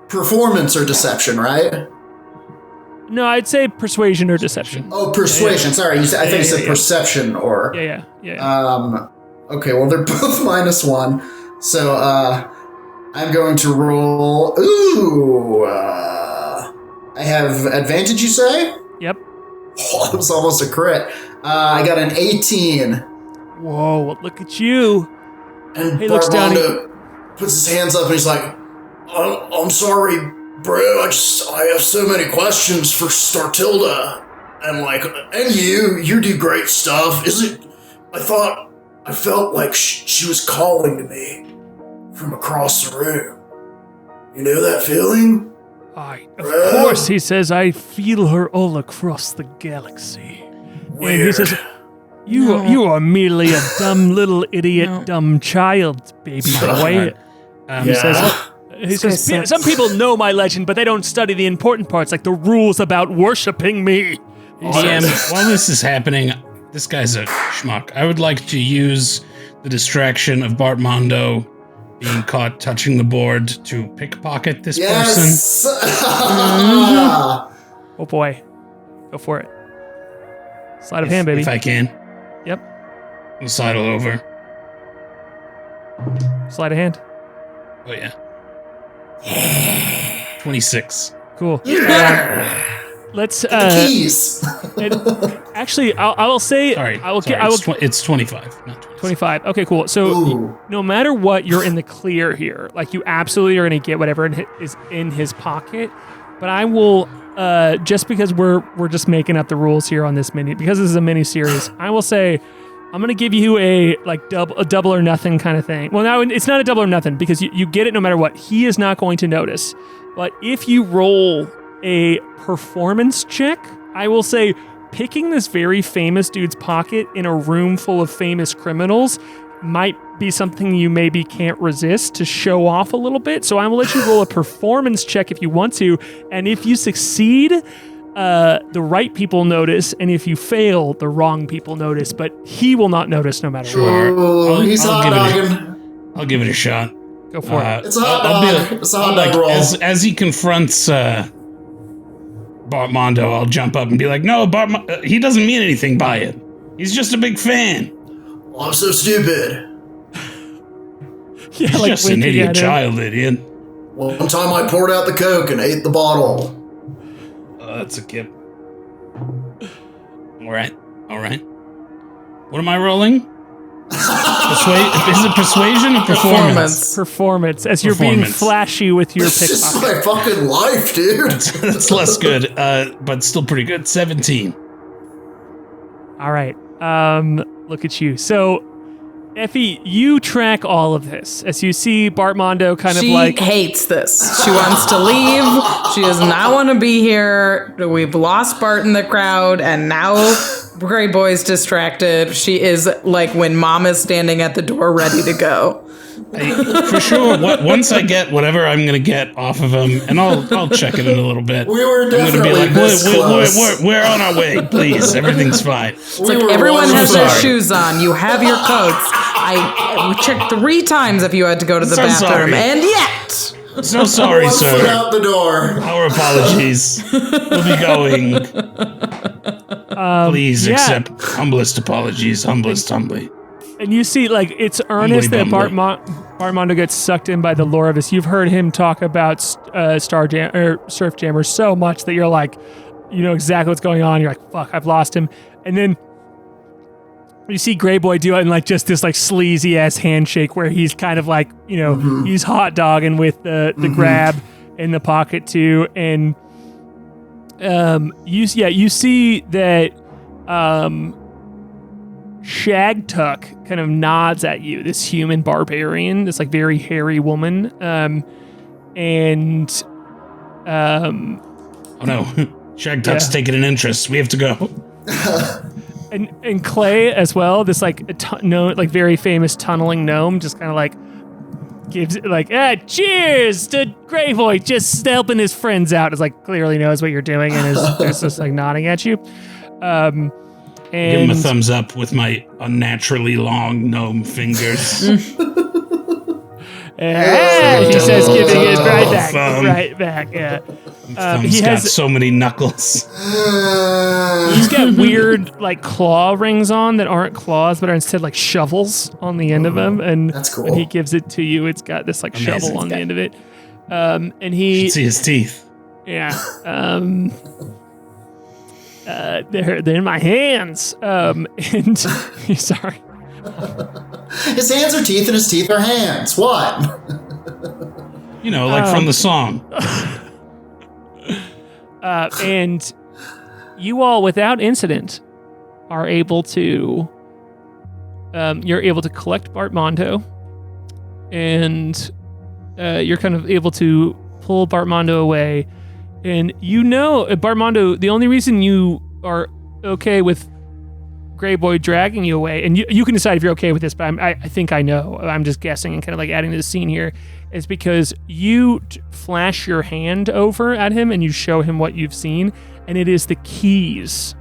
performance or deception, right? No, I'd say persuasion or deception. Oh, persuasion. Yeah. Sorry, I thought you said perception or... Yeah. Okay, well, they're both -1. So, I'm going to roll... Ooh! I have advantage, you say? Yep. Oh, that was almost a crit. I got an 18. Whoa, well, look at you. And He looks down. puts his hands up and he's like, "I'm sorry, Bro, I have so many questions for Startilda. And you do great stuff. I felt like she was calling to me from across the room. You know that feeling? Of course, he says, I feel her all across the galaxy. Weird. And he says, you are merely a dumb little idiot, dumb child, baby boy. He says, some people know my legend, but they don't study the important parts, like the rules about worshiping me. DM, while this is happening, this guy's a schmuck. I would like to use the distraction of Bartmondo being caught touching the board to pickpocket this person. Oh boy. Go for it. Sleight of hand, baby. If I can. Yep. I'll sidle over. Sleight of hand. Oh, yeah. 26. Cool. Let's keys. actually, I will say. Sorry. It's 25, not 26. 25. Okay, cool. So no matter what, you're in the clear here. Like, you absolutely are going to get whatever is in his pocket. But I will, just because we're just making up the rules here on this because this is a mini series, I will say I'm going to give you a double or nothing kind of thing. Well, now it's not a double or nothing because you get it no matter what. He is not going to notice. But if you roll a performance check, I will say picking this very famous dude's pocket in a room full of famous criminals might be something you maybe can't resist to show off a little bit. So I will let you roll a performance check if you want to. And if you succeed, the right people notice. And if you fail, the wrong people notice. But he will not notice no matter what. He's hot dogging. I'll give it a shot. Go for it. It's a hot dog. It's a hot dog roll. As he confronts Bartmondo, I'll jump up and be like, no, he doesn't mean anything by it. He's just a big fan. Well, I'm so stupid. Yeah, He's just an idiot child, idiot. Well, one time I poured out the Coke and ate the bottle. That's a kip. All right. What am I rolling? Is it persuasion or performance? Performance. As you're being flashy with your pickpocket. This is my fucking life, dude. That's less good, but still pretty good. 17. All right. Look at you. So, Effie, you track all of this as you see Bartmondo She hates this. She wants to leave. She does not want to be here. We've lost Bart in the crowd, and now Gray Boy's distracted. She is like when Mom is standing at the door ready to go. For sure. Once I get whatever I'm going to get off of him, and I'll check it in a little bit. We were definitely I'm going to be like, close. we're on our way, please. Everything's fine. It's like everyone has their shoes on. You have your coats. I checked 3 times if you had to go to the bathroom, sorry. and yet. So sorry, One foot sir. out the door. Our apologies. We'll be going. Please accept humblest apologies, humblest humbly. And you see, like, it's earnest that Bartmondo gets sucked in by the lore of this. You've heard him talk about Surf Jammer so much that you're like, you know exactly what's going on. You're like, fuck, I've lost him. And then you see Gray Boy do it in like just this like sleazy ass handshake where he's kind of like, you know, he's hot dogging with the grab in the pocket too. And you see that Shagtuck kind of nods at you, this human barbarian, this like very hairy woman. Oh no, Shagtuck's taking an interest. We have to go. And Clay as well, this like very famous tunneling gnome, just kind of like gives it like, cheers to Gray Boy, just helping his friends out. It's like clearly knows what you're doing and is just like nodding at you. And give him a thumbs up with my unnaturally long gnome fingers. he says, giving it right back. Yeah. He's got so many knuckles. He's got weird like claw rings on that aren't claws but are instead like shovels on the end of them, and that's cool. When he gives it to you, it's got this like shovel on the end of it. And he you should see his teeth. Yeah. They're in my hands. And sorry. His hands are teeth and his teeth are hands. What? You know, like from the song. And you all, without incident, are able to. You're able to collect Bartmondo, and you're kind of able to pull Bartmondo away. And Bartmondo, the only reason you are okay with Grey Boy dragging you away, and you can decide if you're okay with this, but I think I know. I'm just guessing and kind of like adding to the scene here, is because you flash your hand over at him and you show him what you've seen, and it is the keys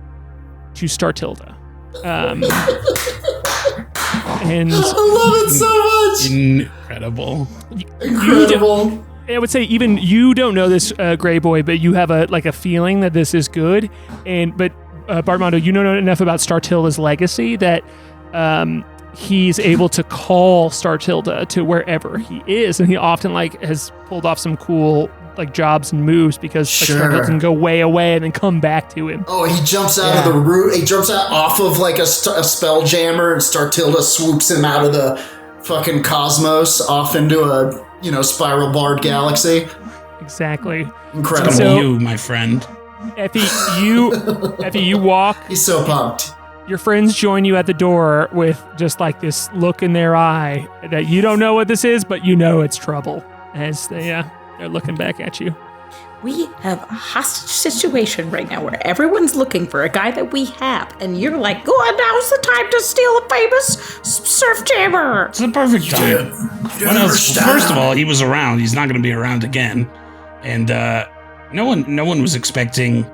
to Startilda. And I love it so much. Incredible. Incredible. I would say even you don't know this, Grey Boy, but you have a feeling that this is good. But Bartmondo, you know enough about Startilda's legacy that he's able to call Startilda to wherever he is, and he often has pulled off some cool jobs and moves because Startilda can go way away and then come back to him. Oh, he jumps out of the root. He jumps out off of a Spelljammer, and Startilda swoops him out of the fucking cosmos off into a spiral barred galaxy. Exactly. Incredible. So, you, my friend. Effie, you walk. He's so pumped. Your friends join you at the door with just this look in their eye that you don't know what this is, but you know it's trouble as they're looking back at you. We have a hostage situation right now where everyone's looking for a guy that we have, and you're like, "Oh, now's the time to steal a famous surf jammer." It's the perfect time. First of all, he was around. He's not going to be around again, and no one was expecting.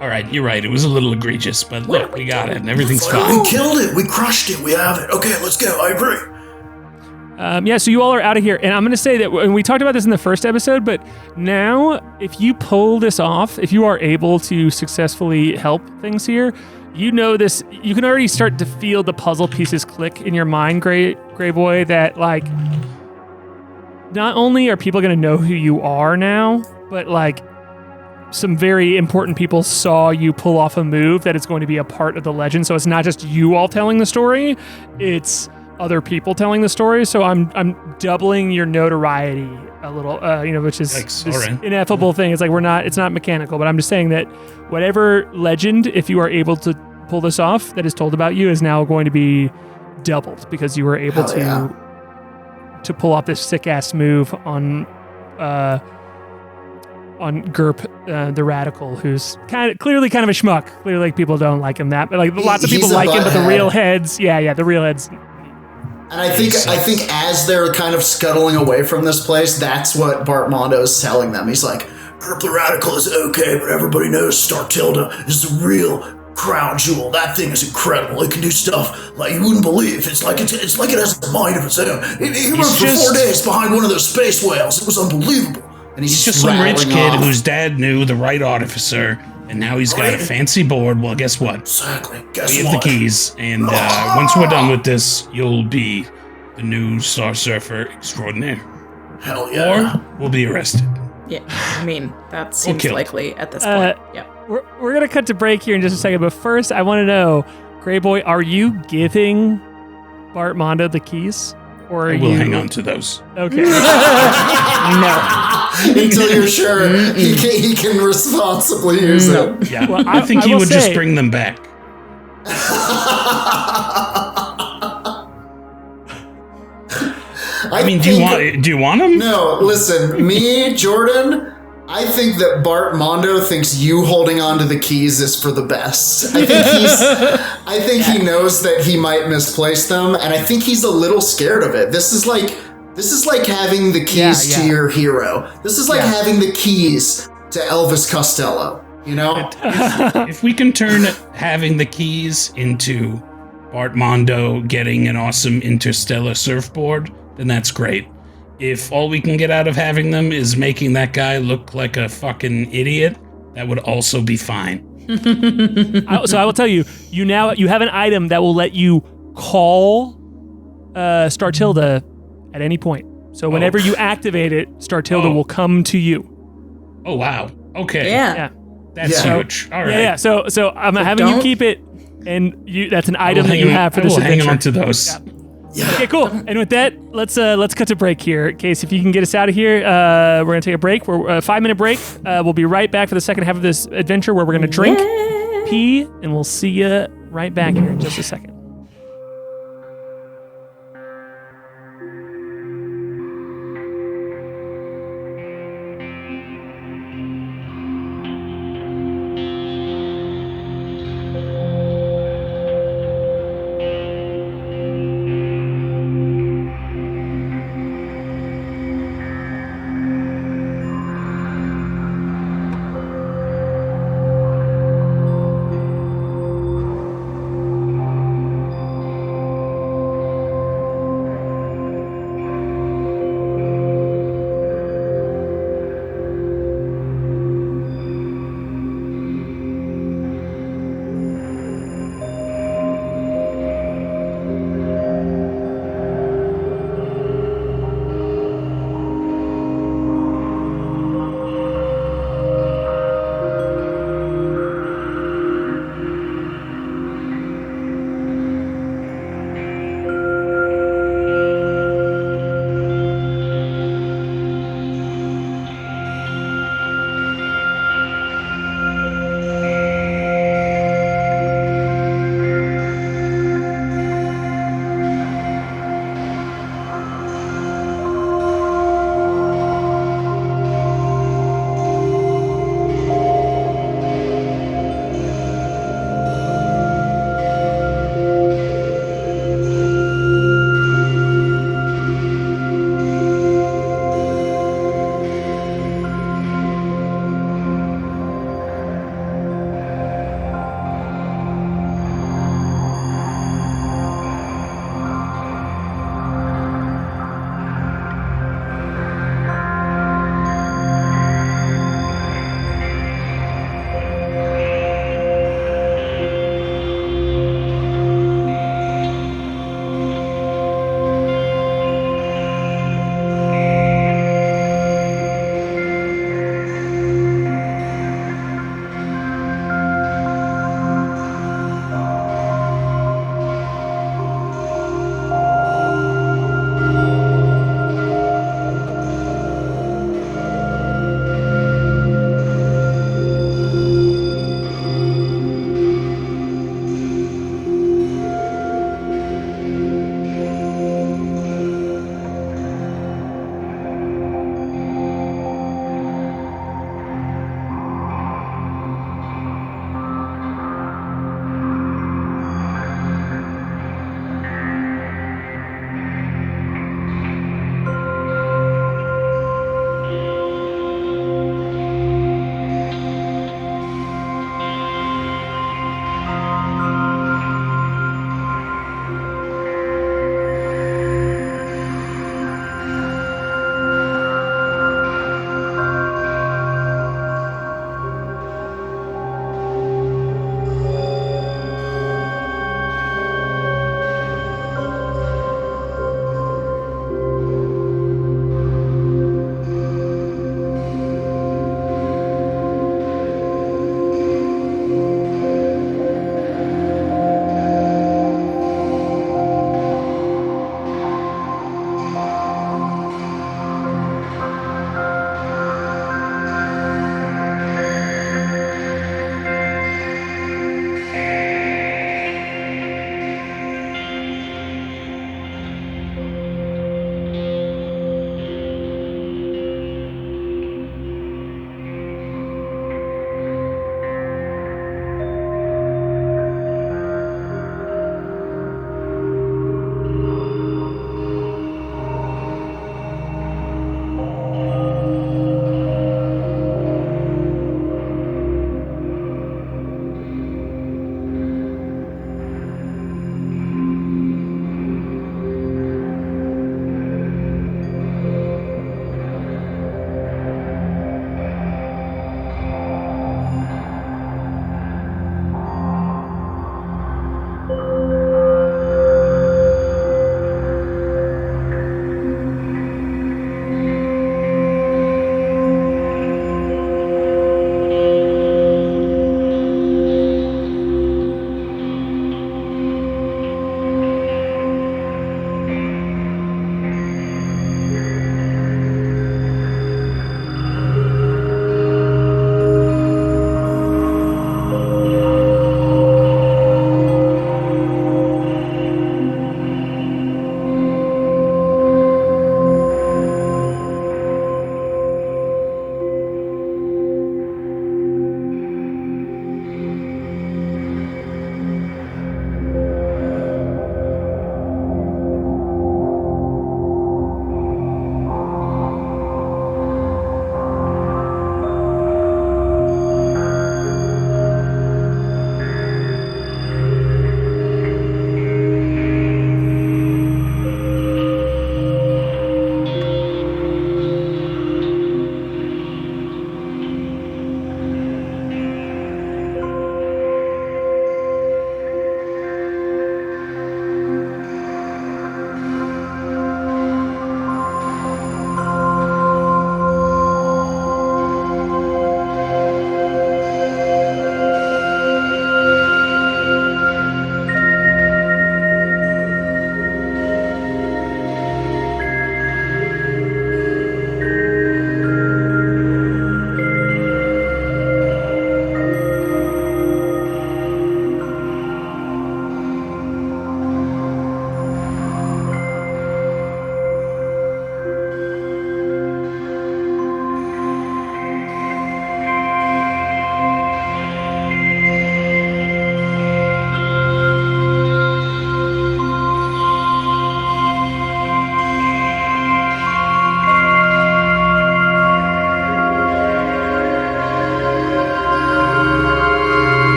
All right, you're right. It was a little egregious, but look, we got it, and everything's fine. We killed it. We crushed it. We have it. Okay, let's go. I agree. So you all are out of here, and I'm going to say that, and we talked about this in the first episode, but now if you pull this off, if you are able to successfully help things here, you know this, you can already start to feel the puzzle pieces click in your mind, Grey Boy, that not only are people going to know who you are now, but some very important people saw you pull off a move that is going to be a part of the legend. So it's not just you all telling the story, it's other people telling the story. So I'm doubling your notoriety a little, which is this ineffable thing. It's it's not mechanical, but I'm just saying that whatever legend, if you are able to pull this off, that is told about you is now going to be doubled because you were able to pull off this sick ass move on Gerp, the radical, who's clearly kind of a schmuck. Clearly people don't like him but lots of people like him, but the real heads, the real heads. And I think as they're kind of scuttling away from this place, that's what Bartmondo is telling them. He's like, Gerp the Radical is okay, but everybody knows Startilda is the real crown jewel. That thing is incredible. It can do stuff like you wouldn't believe. It's like it has a mind of its own. He went for 4 days behind one of those space whales. It was unbelievable. And he's just some rich kid off. whose dad knew the right artificer, and now he's got a fancy board. Well, guess what? Exactly. We have the keys, and once we're done with this, you'll be the new Star Surfer extraordinaire. Hell yeah. Or we'll be arrested. Yeah, I mean, that seems likely at this point. Yeah. We're going to cut to break here in just a second, but first I want to know, Grey Boy, are you giving Bartmondo the keys? Or I will hang on to those. Okay. No. Until you're sure he can responsibly use it. Yeah, well, I think he would just bring them back. Do you want them? No, listen, me, Jordan, I think that Bartmondo thinks you holding on to the keys is for the best. I think he knows that he might misplace them, and I think he's a little scared of it. This is like having the keys to your hero. This is like having the keys to Elvis Costello, If we can turn having the keys into Bartmondo getting an awesome interstellar surfboard, then that's great. If all we can get out of having them is making that guy look like a fucking idiot, that would also be fine. So I will tell you, you have an item that will let you call Startilda at any point. So whenever you activate it, Startilda will come to you. Oh, wow. Okay. Yeah. That's huge. All right. Yeah. So I'm having you keep it, and that's an item that you have for this adventure. Hang on to those. Yeah. Yeah. Okay, cool. And with that, let's cut to break here. Case, if you can get us out of here, we're gonna take a break. We're a 5-minute break. We'll be right back for the second half of this adventure where we're gonna drink, pee, and we'll see you right back here in just a second.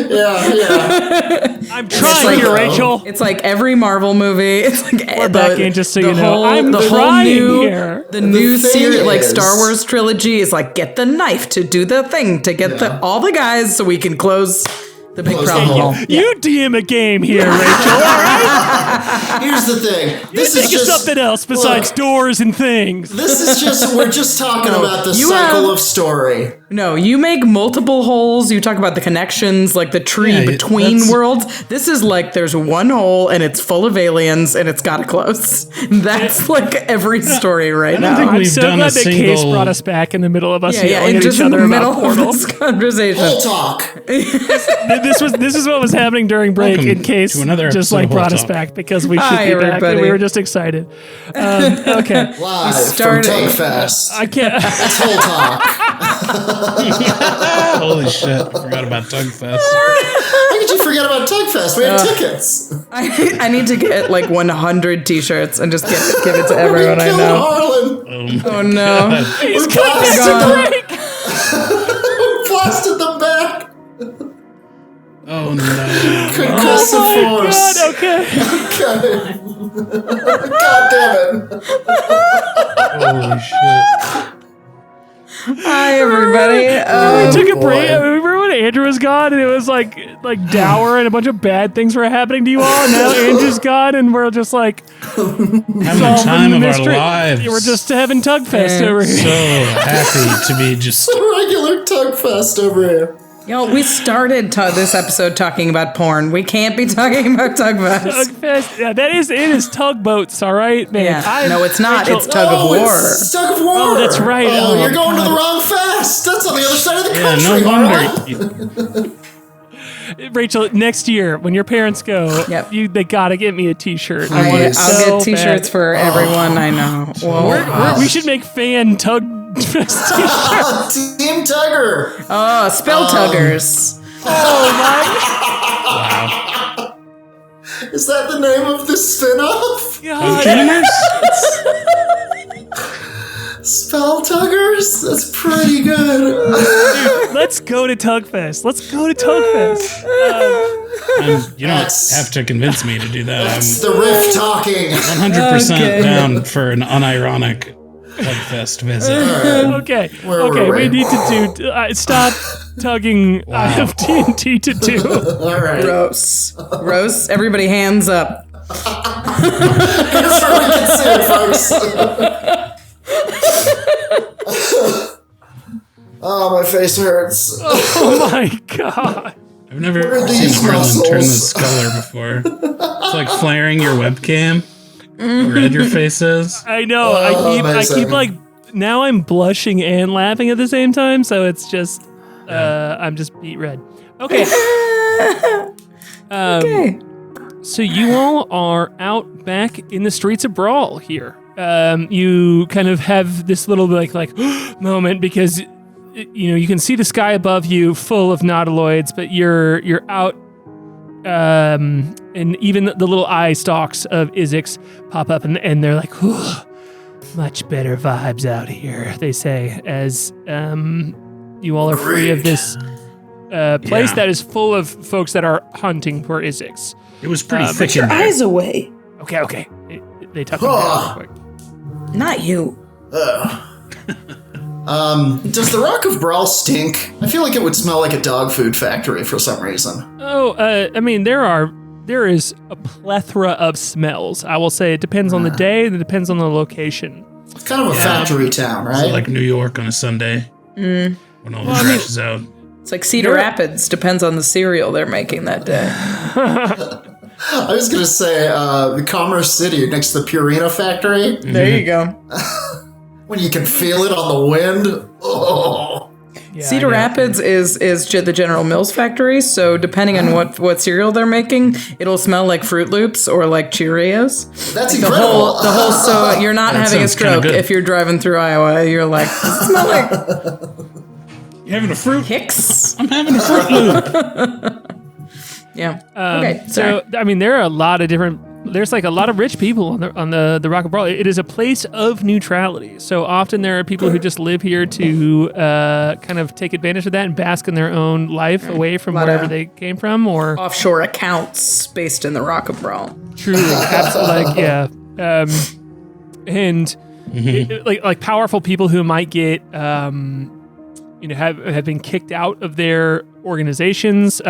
Yeah. I'm trying here, Rachel. It's like every Marvel movie. It's like We're back in, just so you know. I'm trying here. The new thing series, like is- Star Wars trilogy, is like get the knife to do the thing to get all the guys so we can close the big Close the problem hole. hole. You DM a game here, Rachel. All right? Here's the thing. This Think is of just something else besides doors and things. This is just we're just talking about the you cycle have- of story. No, you make multiple holes. You talk about the connections, like the tree Yeah, between that's- worlds. This is like there's one hole and it's full of aliens and it's got to close. That's like every story right don't now. think I'm we've so done glad a that Case single- brought us back in the middle of us yeah, yelling and at just each in the other middle about of portals. this conversation. Full talk. This is what was happening during break. Welcome in Case to another just episode like of Whole brought us Talk. back because we should Hi, be back, and everybody. we were just excited. Okay, Live from started- Tugfest. I can't. It's full talk. Holy shit! I forgot about Tugfest. How could you forget about Tugfest? We have tickets. I need to get like 100 t-shirts and just give it to everyone we I killed know. Harlan. Oh no. We gone. blasted them back. Oh no! Concussive force. God, okay. God damn it. Holy shit! Hi everybody. We took a boy. break. Remember when Andrew was gone and it was like dour and a bunch of bad things were happening to you all? And now Andrew's gone and we're just like Having the solving time the of our mystery. lives. We're just having Tugfest over here. so happy to be just. Regular Tugfest over here. Yo, we started this episode talking about porn. We can't be talking about Tugfest. Tugfest. Yeah, it is tugboats, all right, man. Yeah. No, it's not. Rachel- It's tug of war. It's tug of war. Oh, that's right. Oh, Oh, you're going to God. the wrong fest. That's on the other side of the Yeah, country. no wonder. Rachel, next year when your parents go, Yep. they gotta get me a T-shirt. I Please. want it I'll so get t-shirts bad. for everyone I know. Whoa. We should make fan Tugfest T-shirts. Oh, Team Tugger. Oh, spell tuggers. Is that the name of the spin-off? God. Dreamers? Spell Tuggers? That's pretty good. Let's go to Tugfest. Let's go to Tugfest. You don't That's- have to convince me to do that. That's the riff talking. I'm 100% Okay. down for an unironic Tugfest visit. Okay. Where Okay. were we? We need to do. Stop tugging. I have TNT to do. All right. Gross. Everybody hands up. That's where we can see it, folks. Oh, my face hurts. Oh my god. I've never What are seen these Harlan turn muscles? this color before. It's like flaring your webcam. How red your face is. I know. Oh, I keep amazing. like. Now I'm blushing and laughing at the same time, so it's just. I'm just beet red. Okay. Okay. So you all are out back in the streets of Bral here. You kind of have this little like moment because you can see the sky above you full of nautiloids, but you're out, and even the little eye stalks of Izix pop up, and they're like, "Whew, much better vibes out here," they say, as you all are free of this place Yeah. that is full of folks that are hunting for Izix. It was pretty Put thick Your in there. eyes away. Okay. They tuck them down real quick. Not you. Does the Rock of Bral stink? I feel like it would smell like a dog food factory for some reason. Oh, I mean, there is a plethora of smells. I will say it depends on the day, and it depends on the location. It's kind of a factory town, right? So like New York on a Sunday. When all the trash is out. It's like Cedar Rapids. Depends on the cereal they're making that day. I was going to say the Commerce City next to the Purina factory, There you go. when you can feel it on the wind. Oh. Yeah, Cedar I know. Rapids is the General Mills factory, so depending on what cereal they're making, it'll smell like Fruit Loops or like Cheerios. That's The incredible. whole so you're not That having a sounds kinda stroke good. if you're driving through Iowa. You're like, does it smell like You having a fruit? Hicks? I'm having a fruit loop. Yeah. Okay. So, I mean, there are a lot of different there's like a lot of rich people on the Rock of Bral. It is a place of neutrality. So often there are people who just live here to kind of take advantage of that and bask in their own life away from wherever they came from, or Offshore accounts based in the Rock of Bral. truly, absolutely, like yeah, and like powerful people who might get have been kicked out of their organizations.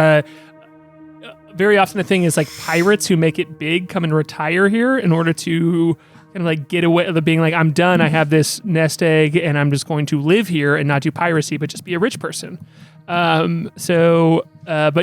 Very often the thing is like pirates who make it big come and retire here in order to kind of like get away with being like, I'm done. I have this nest egg and I'm just going to live here and not do piracy, but just be a rich person. But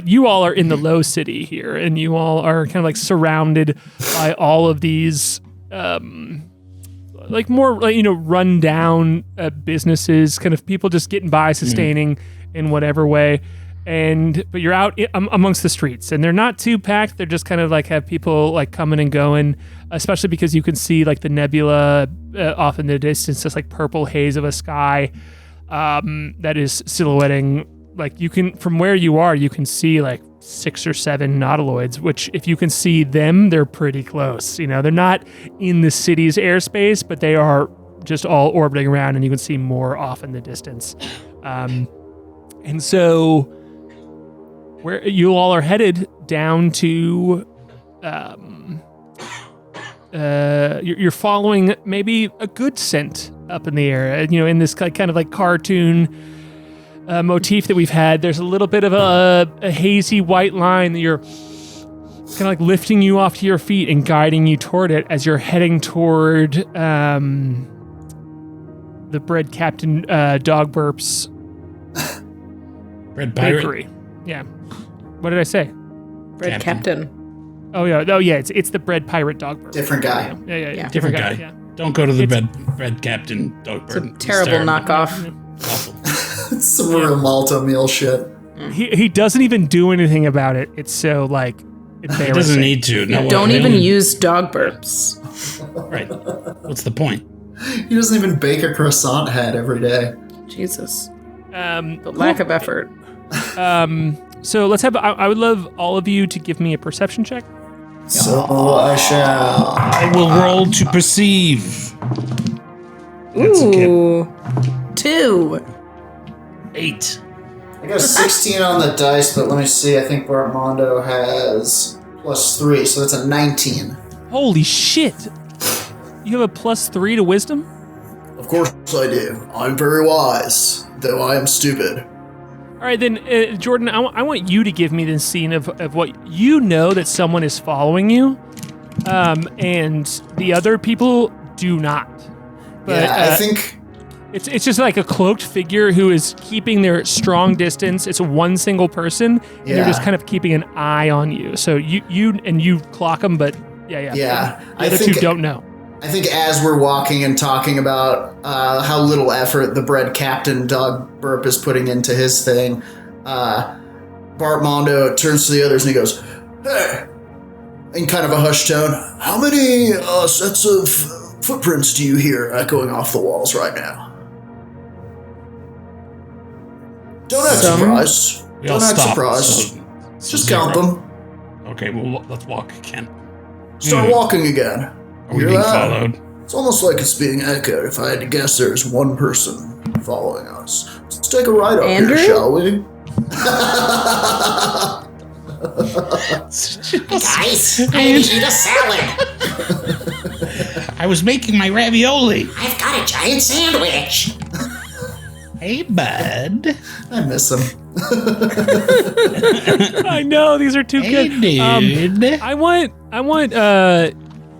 you all are in the low city here, and you all are kind of like surrounded by all of these, like more like, run down businesses, kind of people just getting by, sustaining in whatever way. But you're out amongst the streets, and they're not too packed. They're just kind of like have people like coming and going, especially because you can see like the nebula off in the distance, this like purple haze of a sky that is silhouetting. Like you can, from where you are, you can see like 6 or 7 nautiloids, which if you can see them, they're pretty close. They're not in the city's airspace, but they are just all orbiting around, and you can see more off in the distance. And so where you all are headed down to, you're following maybe a good scent up in the air, in this kind of like cartoon motif that we've had. There's a little bit of a hazy white line that you're kind of like lifting you off to your feet and guiding you toward it as you're heading toward the Bread Captain Dog Burp's Bread Pirate. bakery. Yeah. What did I say? Bread Captain. Oh yeah. It's the Bread Pirate Dog Burp. Different guy. Yeah. Different guy. Yeah. Don't go to the Bread Captain Dog Burp. It's a terrible knockoff. Awful. It's some real Malta meal shit. He doesn't even do anything about it. It's so like embarrassing. He doesn't need to. No, Don't even use dog burps. Right. What's the point? He doesn't even bake a croissant head every day. Jesus. The Lack of effort. So let's have. I would love all of you to give me a perception check. So I shall. I will roll to perceive. That's a Ooh. 2. 8. I got a 16 on the dice, but let me see. I think Armando has +3, so that's a 19. Holy shit! You have a +3 to wisdom? Of course I do. I'm very wise, though I am stupid. All right, then, Jordan, I want you to give me the scene of what you know that someone is following you, and the other people do not. But, Yeah, I think... It's just like a cloaked figure who is keeping their strong distance. It's one single person, and they're just kind of keeping an eye on you. So you clock them, but yeah. Yeah, The other two don't know. I think as we're walking and talking about how little effort the Bread Captain Dog Burp is putting into his thing, Bartmondo turns to the others and he goes, "Hey," in kind of a hushed tone, "How many sets of footprints do you hear echoing off the walls right now?" Don't act surprised. We all Don't act stop, surprised. so Just 0. count them. Okay, well, let's walk again. Start walking again. Are we Hear being that? followed? It's almost like it's being echoed. If I had to guess, there's one person following us. Let's take a ride up Andrew? here, shall we? Guys, I need to eat a salad. I was making my ravioli. I've got a giant sandwich. Hey, bud. I miss him. I know these are too Hey, good. dude. I want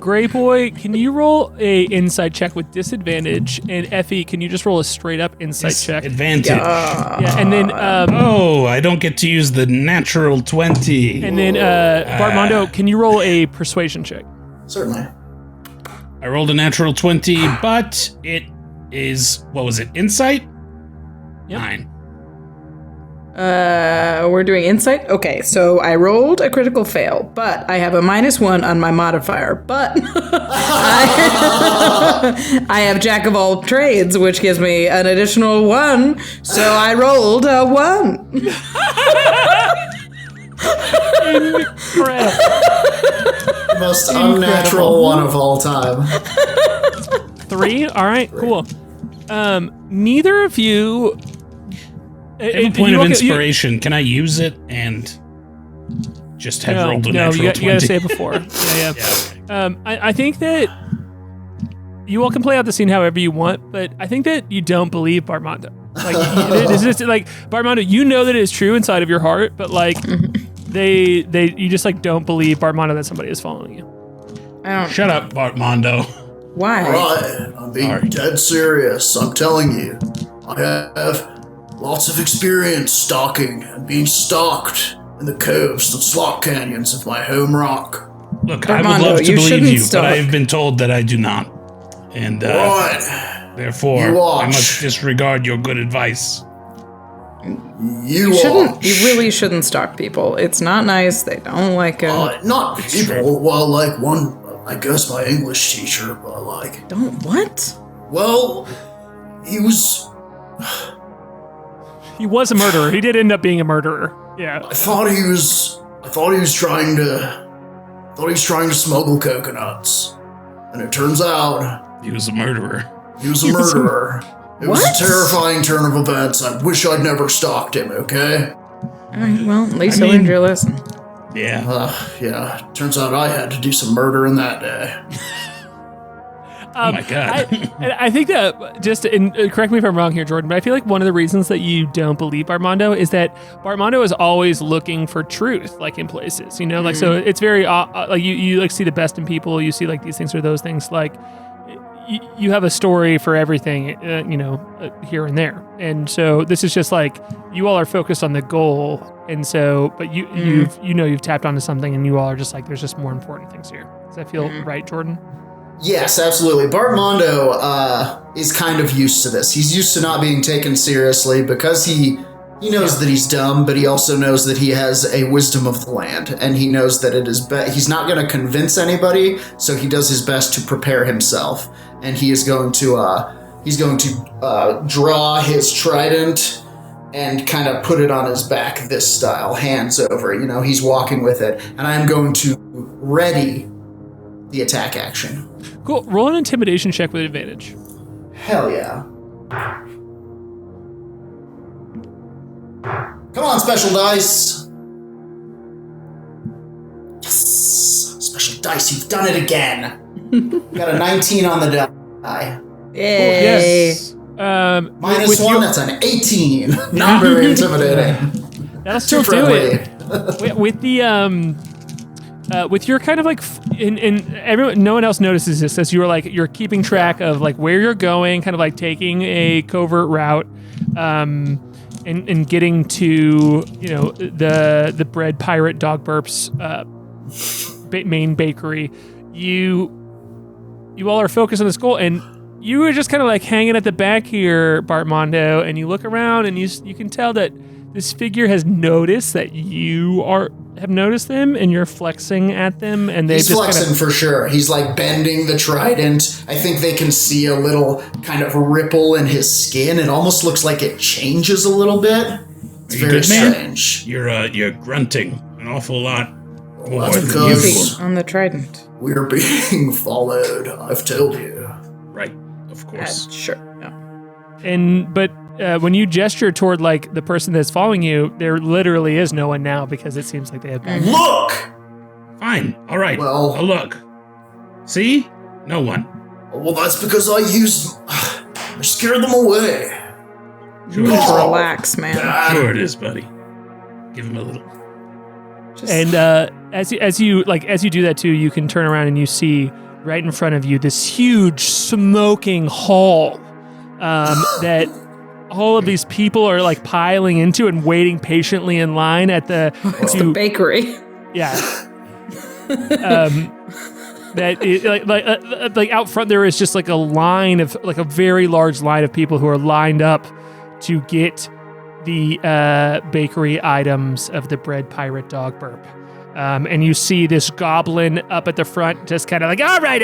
Gray Boy, can you roll a insight check with disadvantage? And Effie, can you just roll a straight up insight check? Advantage. Yeah, and then Oh, I don't get to use the natural 20. and then Bartmondo, can you roll a persuasion check? Certainly. I rolled a natural 20, but it is, what was it, insight? Yep. 9. We're doing insight? Okay, so I rolled a critical fail, but I have a -1 on my modifier, but I have Jack of all trades, which gives me an additional 1, so I rolled a 1. Incredible. Most unnatural one of all time. 3? All right, cool. Neither of you... I have a point of inspiration. Can I use it and just have rolled a natural 20? You gotta say it before. Yeah. I think that you all can play out the scene however you want, but I think that you don't believe Bartmondo. Like, it's just like, Bartmondo, you know that it is true inside of your heart, but like, you just like don't believe Bartmondo that somebody is following you. Shut up, Bartmondo. Why? Right, I'm being dead serious. I'm telling you, I have lots of experience stalking and being stalked in the coves and slot canyons of my home rock. Look, I would love to believe you, but I have been told that I do not. And therefore, I must disregard your good advice. You really shouldn't stalk people. It's not nice. They don't like it. Not people. Well, like one, I guess my English teacher, but like... Don't what? Well, he was... He was a murderer. He did end up being a murderer. Yeah. I thought he was trying to smuggle coconuts. And it turns out... He was a murderer. He was a murderer. It was a terrifying turn of events. I wish I'd never stalked him, okay? Alright, well, at least you learned your lesson. Yeah. Yeah. Turns out I had to do some murdering that day. Oh my God. I think that correct me if I'm wrong here, Jordan, but I feel like one of the reasons that you don't believe Bartmondo is that Bartmondo is always looking for truth, like in places, you know, like, so it's very, like you like see the best in people. You see like these things or those things, like you have a story for everything, here and there. And so this is just like, you all are focused on the goal. And so, but you've tapped onto something and you all are just like, there's just more important things here. Does that feel right, Jordan? Yes, absolutely. Bartmondo is kind of used to this. He's used to not being taken seriously because he knows that he's dumb, but he also knows that he has a wisdom of the land, and he knows that it is he's not going to convince anybody, so he does his best to prepare himself, and he is going to draw his trident and kind of put it on his back this style, hands over. He's walking with it, and I am going to ready the attack action. Cool. Roll an intimidation check with advantage. Hell yeah. Come on, special dice. Yes. Special dice, you've done it again. Got a 19 on the die. Yay. Yes. Minus one, that's an 18. Not very intimidating. That'll still do it. With the with your kind of like, and everyone, no one else notices this as you're keeping track of like where you're going, kind of like taking a covert route, and getting to the bread pirate dog burps main bakery. You all are focused on this goal, and you are just kind of like hanging at the back here, Bartmondo, and you look around and you can tell that this figure has noticed that you have noticed them, and you're flexing at them, and he's just flexing for sure. He's like bending the trident. I think they can see a little kind of ripple in his skin. It almost looks like it changes a little bit. It's very strange. You're grunting an awful lot more that's than usual. On the trident. We're being followed. I've told you. Right, of course. Sure. Yeah. But when you gesture toward like the person that's following you, there literally is no one now because it seems like they have been. Look! Fine. All right. Well, I'll look. See? No one. Well, that's because I scared them away. Sure, relax, man. Sure it is, buddy. Give him a little. And as you do that too, you can turn around and you see right in front of you this huge smoking hall that all of these people are like piling into and waiting patiently in line at the bakery. Yeah. Like out front there is just like a line of like a very large line of people who are lined up to get the bakery items of the bread pirate dog burp. And you see this goblin up at the front just kind of like, all right,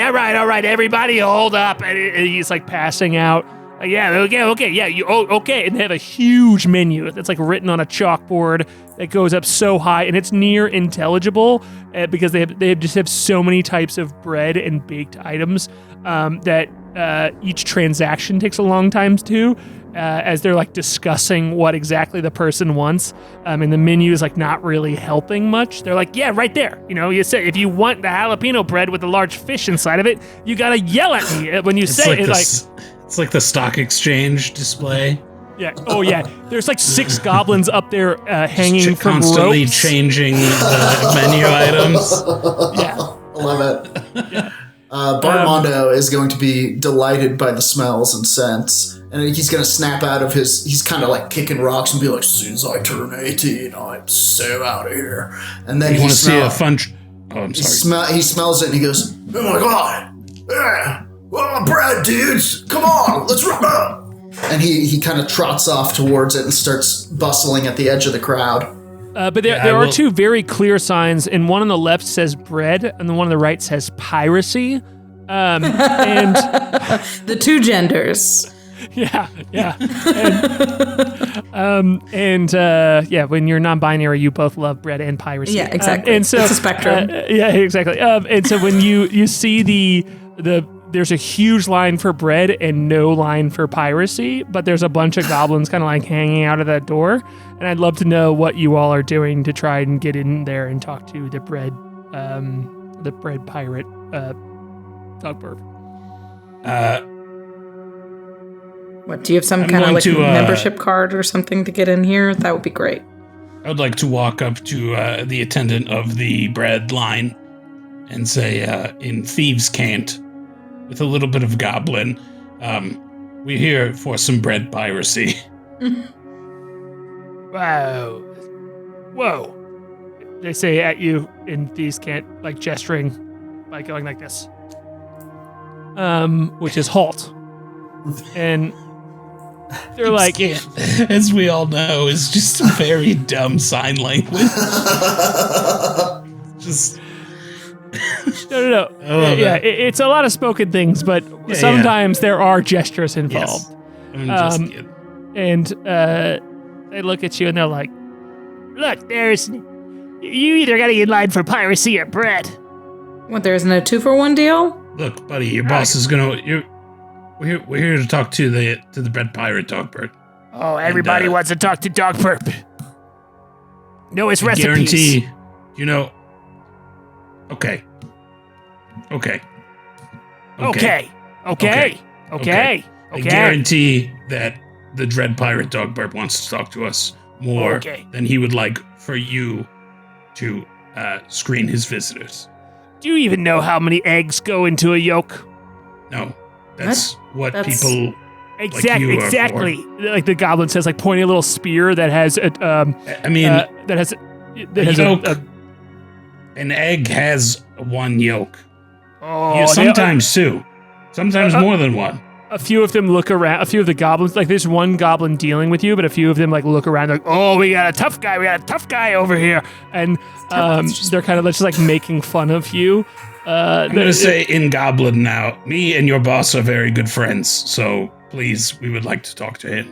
everybody hold up. And he's like passing out Yeah. Okay. And they have a huge menu that's like written on a chalkboard that goes up so high, and it's near intelligible because they just have so many types of bread and baked items that each transaction takes a long time to. As they're like discussing what exactly the person wants, and the menu is like not really helping much. They're like, yeah, right there. You say if you want the jalapeno bread with a large fish inside of it, you gotta yell at me when you say it. It's like the stock exchange display. Yeah. Oh yeah. There's like 6 goblins up there hanging from constantly ropes. changing the menu items. Yeah. I love it. Yeah. Bartmondo is going to be delighted by the smells and scents. And he's going to snap out of he's kind of like kicking rocks and be like, as soon as I turn 18, I'm so out of here. And then you want to see a fun... I'm sorry. He smells it and he goes, oh my God. Yeah. Oh, bread, dudes. Come on. Let's run up. And he kind of trots off towards it and starts bustling at the edge of the crowd. But there are 2 very clear signs, and one on the left says bread, and the one on the right says piracy. And the 2 genders. Yeah. When you're non-binary, you both love bread and piracy. Yeah, exactly. And so it's a spectrum. Yeah, exactly. And so when you see there's a huge line for bread and no line for piracy, but there's a bunch of goblins kind of like hanging out of that door. And I'd love to know what you all are doing to try and get in there and talk to the bread pirate, Dogburp. What, do you have some kind of like membership card or something to get in here? That would be great. I would like to walk up to the attendant of the bread line and say, in thieves' cant, with a little bit of goblin, we're here for some bread piracy. Wow. Whoa. They say at you in thieves' cant, like gesturing by going like this. Which is halt. And they're like, as we all know, is just a very dumb sign language. Just no. It's a lot of spoken things, but sometimes there are gestures involved. Yes. And they look at you and they're like, "Look, you either got to get in line for piracy or bread." What? There isn't a 2-for-1 deal? Look, buddy, your boss is gonna. We're here to talk to the bread pirate Dogbert. Oh, everybody wants to talk to Dogbert. Know his recipes. Guarantee, Okay. I guarantee that the dread pirate Dogbert wants to talk to us more than he would like for you to screen his visitors. Do you even know how many eggs go into a yolk? No. That's what people exactly like you are for. Like the goblin says, like pointing a little spear that has an egg has 1 yolk. Oh, sometimes 2, sometimes more than 1. A few of them look around. A few of the goblins, like there's one goblin dealing with you, but a few of them like look around, like, oh, we got a tough guy over here, and they're kind of just like making fun of you. I'm going to say in Goblin now, me and your boss are very good friends, so please, we would like to talk to him.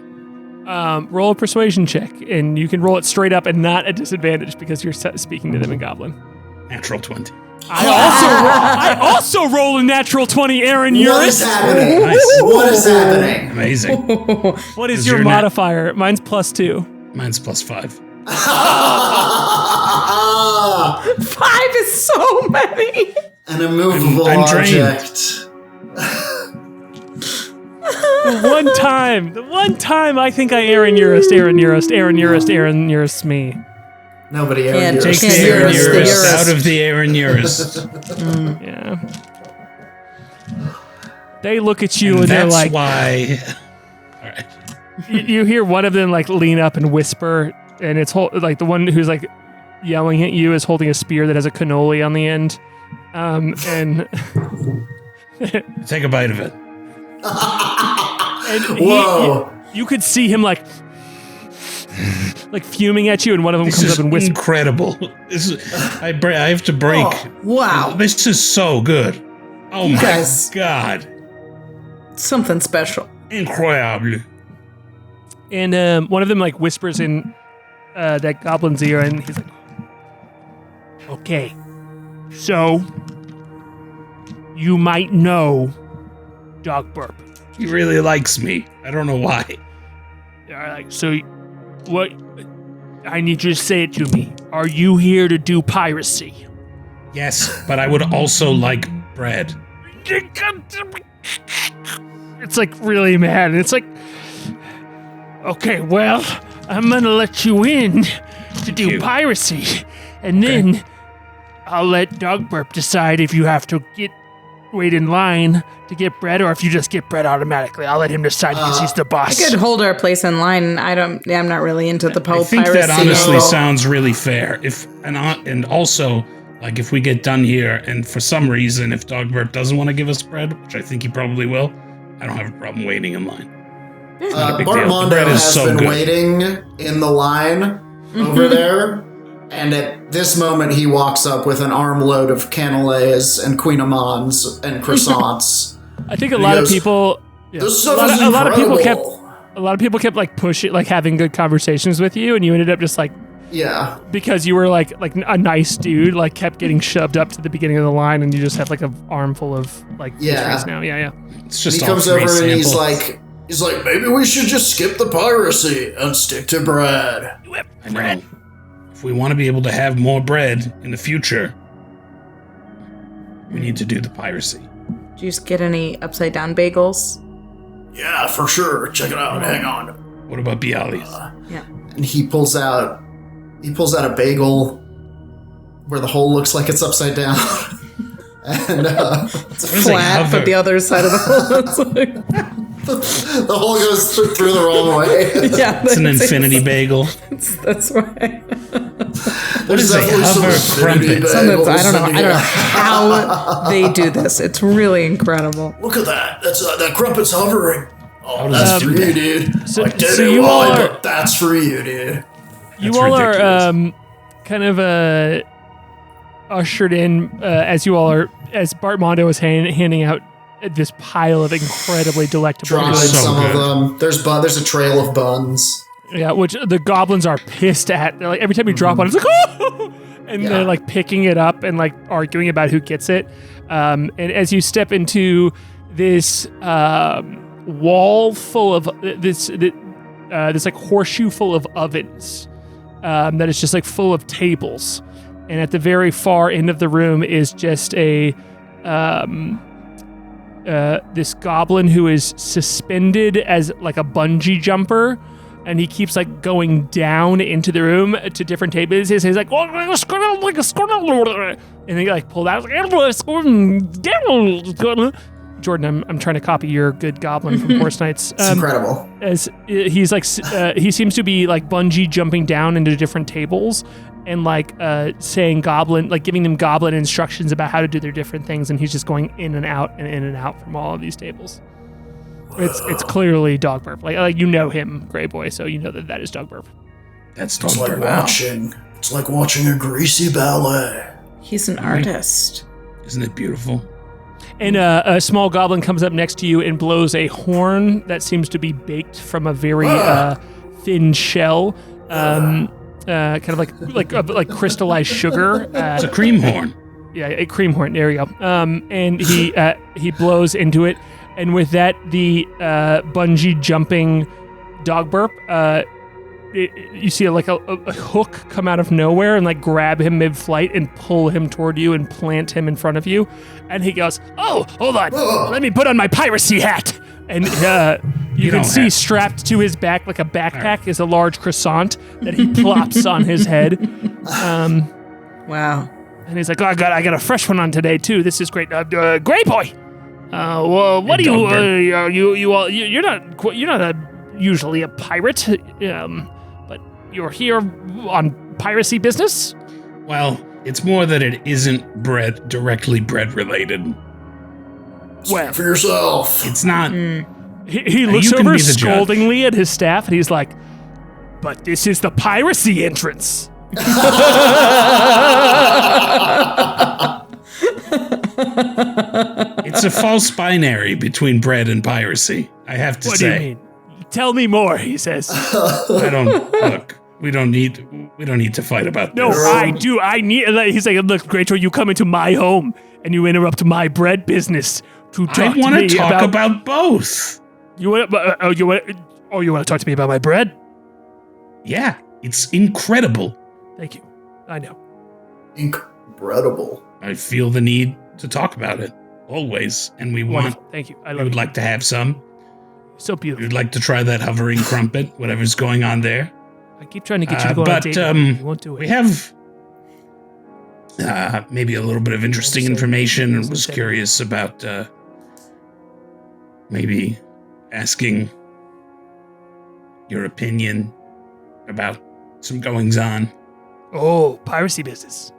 Roll a persuasion check, and you can roll it straight up and not at disadvantage because you're speaking to them in Goblin. Natural 20. I also roll a natural 20, Aaron Eurus. What is happening? Nice. What is happening? Amazing. What is your modifier? Mine's +2. Mine's +5. 5 is so many. An immovable I'm object. The one time I think I Aaron Eurus me. Nobody Aaron Take the Aaron Eurus out of the Aaron Eurus. Yeah. They look at you and they're like, why. All right. You hear one of them like lean up and whisper, and it's like the one who's like yelling at you is holding a spear that has a cannoli on the end. And take a bite of it. And Whoa! You could see him like fuming at you, and one of them comes up and whispers. Incredible! I have to break. Oh, wow! This is so good. Oh my guys, God! Something special. Incroyable. And one of them like whispers in that goblin's ear, and he's like, "Okay, so you might know Dog Burp. He really likes me. I don't know why. All right, so what? I need you to say it to me. Are you here to do piracy?" Yes, but I would also like bread. It's like really mad, and it's like, okay, well, I'm gonna let you in to do you. piracy, and then I'll let Dog Burp decide if you have to wait in line to get bread, or if you just get bread automatically. I'll let him decide because he's the boss. I could hold our place in line. I'm not really into the whole I think piracy. that honestly angle. sounds really fair. And also, like, if we get done here, and for some reason, if Dogbert doesn't want to give us bread, which I think he probably will, I don't have a problem waiting in line. It's not a big deal. The Bartmondo bread is has so been good. waiting in the line over there, and at this moment he walks up with an armload of cannelés and Queen Amans and croissants. I think a And lot he of goes, people. Yeah, This stuff is a lot of people kept. incredible. A lot of people kept like pushing, like having good conversations with you, and you ended up just like, Yeah. because you were like a nice dude, like kept getting shoved up to the beginning of the line, and you just have like an armful of like pastries now. Yeah. It's just He all comes free over and he's samples. like, maybe we should just skip the piracy and stick to bread. I know. If we want to be able to have more bread in the future, we need to do the piracy. Did you just get any upside down bagels? Yeah, for sure. Check it out. Hang on. What about Bialys? Yeah. And he pulls out a bagel where the hole looks like it's upside down. And It's flat, but the other side of the hole is like, the hole goes through the wrong way. yeah, It's an infinity bagel. That's why. What is a hover crumpet? I don't know how they do this. It's really incredible. Look at that. That crumpet's hovering. Oh, does that's it for do you, that? dude. So- I did so it you all wrong, are- but that's for you, dude. You That's all ridiculous. are kind of ushered in as you all are, as Bartmondo is handing out this pile of incredibly delectable Dropping goods. so some good. of them. There's a trail of buns. Yeah, which the goblins are pissed at. They're like, every time you drop one, it's like, oh! And Yeah. they're like picking it up and like arguing about who gets it. And as you step into this wall full of this like horseshoe full of ovens that is just like full of tables. And at the very far end of the room is just a this goblin who is suspended as like a bungee jumper, and he keeps like going down into the room to different tables. He's like, and then he like pulled out. Jordan, I'm trying to copy your good goblin from Horse Knights. It's incredible. As he's like, he seems to be like bungee jumping down into different tables and like saying goblin, like giving them goblin instructions about how to do their different things, and he's just going in and out and in and out from all of these tables. It's clearly Dog Burp. Like you know him, Grey Boy, so you know that is Dog Burp. That's It's like Dogbert. it's like watching a greasy ballet. He's an artist. Isn't it beautiful? And a small goblin comes up next to you and blows a horn that seems to be baked from a very thin shell, kind of like crystallized sugar. It's a cream horn. Yeah, a cream horn. There you go. And he blows into it, and with that, the bungee jumping Dog Burp. You see like a hook come out of nowhere and like grab him mid-flight and pull him toward you and plant him in front of you. And he goes, "Oh, hold on, let me put on my piracy hat." And you can see strapped to his back like a backpack is a large croissant that he plops on his head. Wow. And he's like, "Oh, I got a fresh one on today too. This is great, Grey Boy. Well, what Hey, do Dogberg. you're not usually a pirate, but you're here on piracy business." Well, it's more that it isn't directly bread related. Well, For yourself. It's not. he looks you can over be the judge. scoldingly at his staff, and he's like, "But this is the piracy entrance." It's a false binary between bread and piracy. I have to What say. do you mean? Tell me more, he says. I don't look. We don't need to fight about No, this. I do. I need. He's like, look, Rachel, you come into my home and you interrupt my bread business to talk I to want me to talk about both. You want? You want to talk to me about my bread? Yeah, it's incredible. Thank you. I know. Incredible. I feel the need to talk about it always, and we Wonderful. Thank you. I would love like to have some. So beautiful. We'd like to try that hovering crumpet, whatever's going on there. I keep trying to get you to go on a date. You won't do it. We have maybe a little bit of interesting information, and was curious about maybe asking your opinion about some goings on. Oh, piracy business.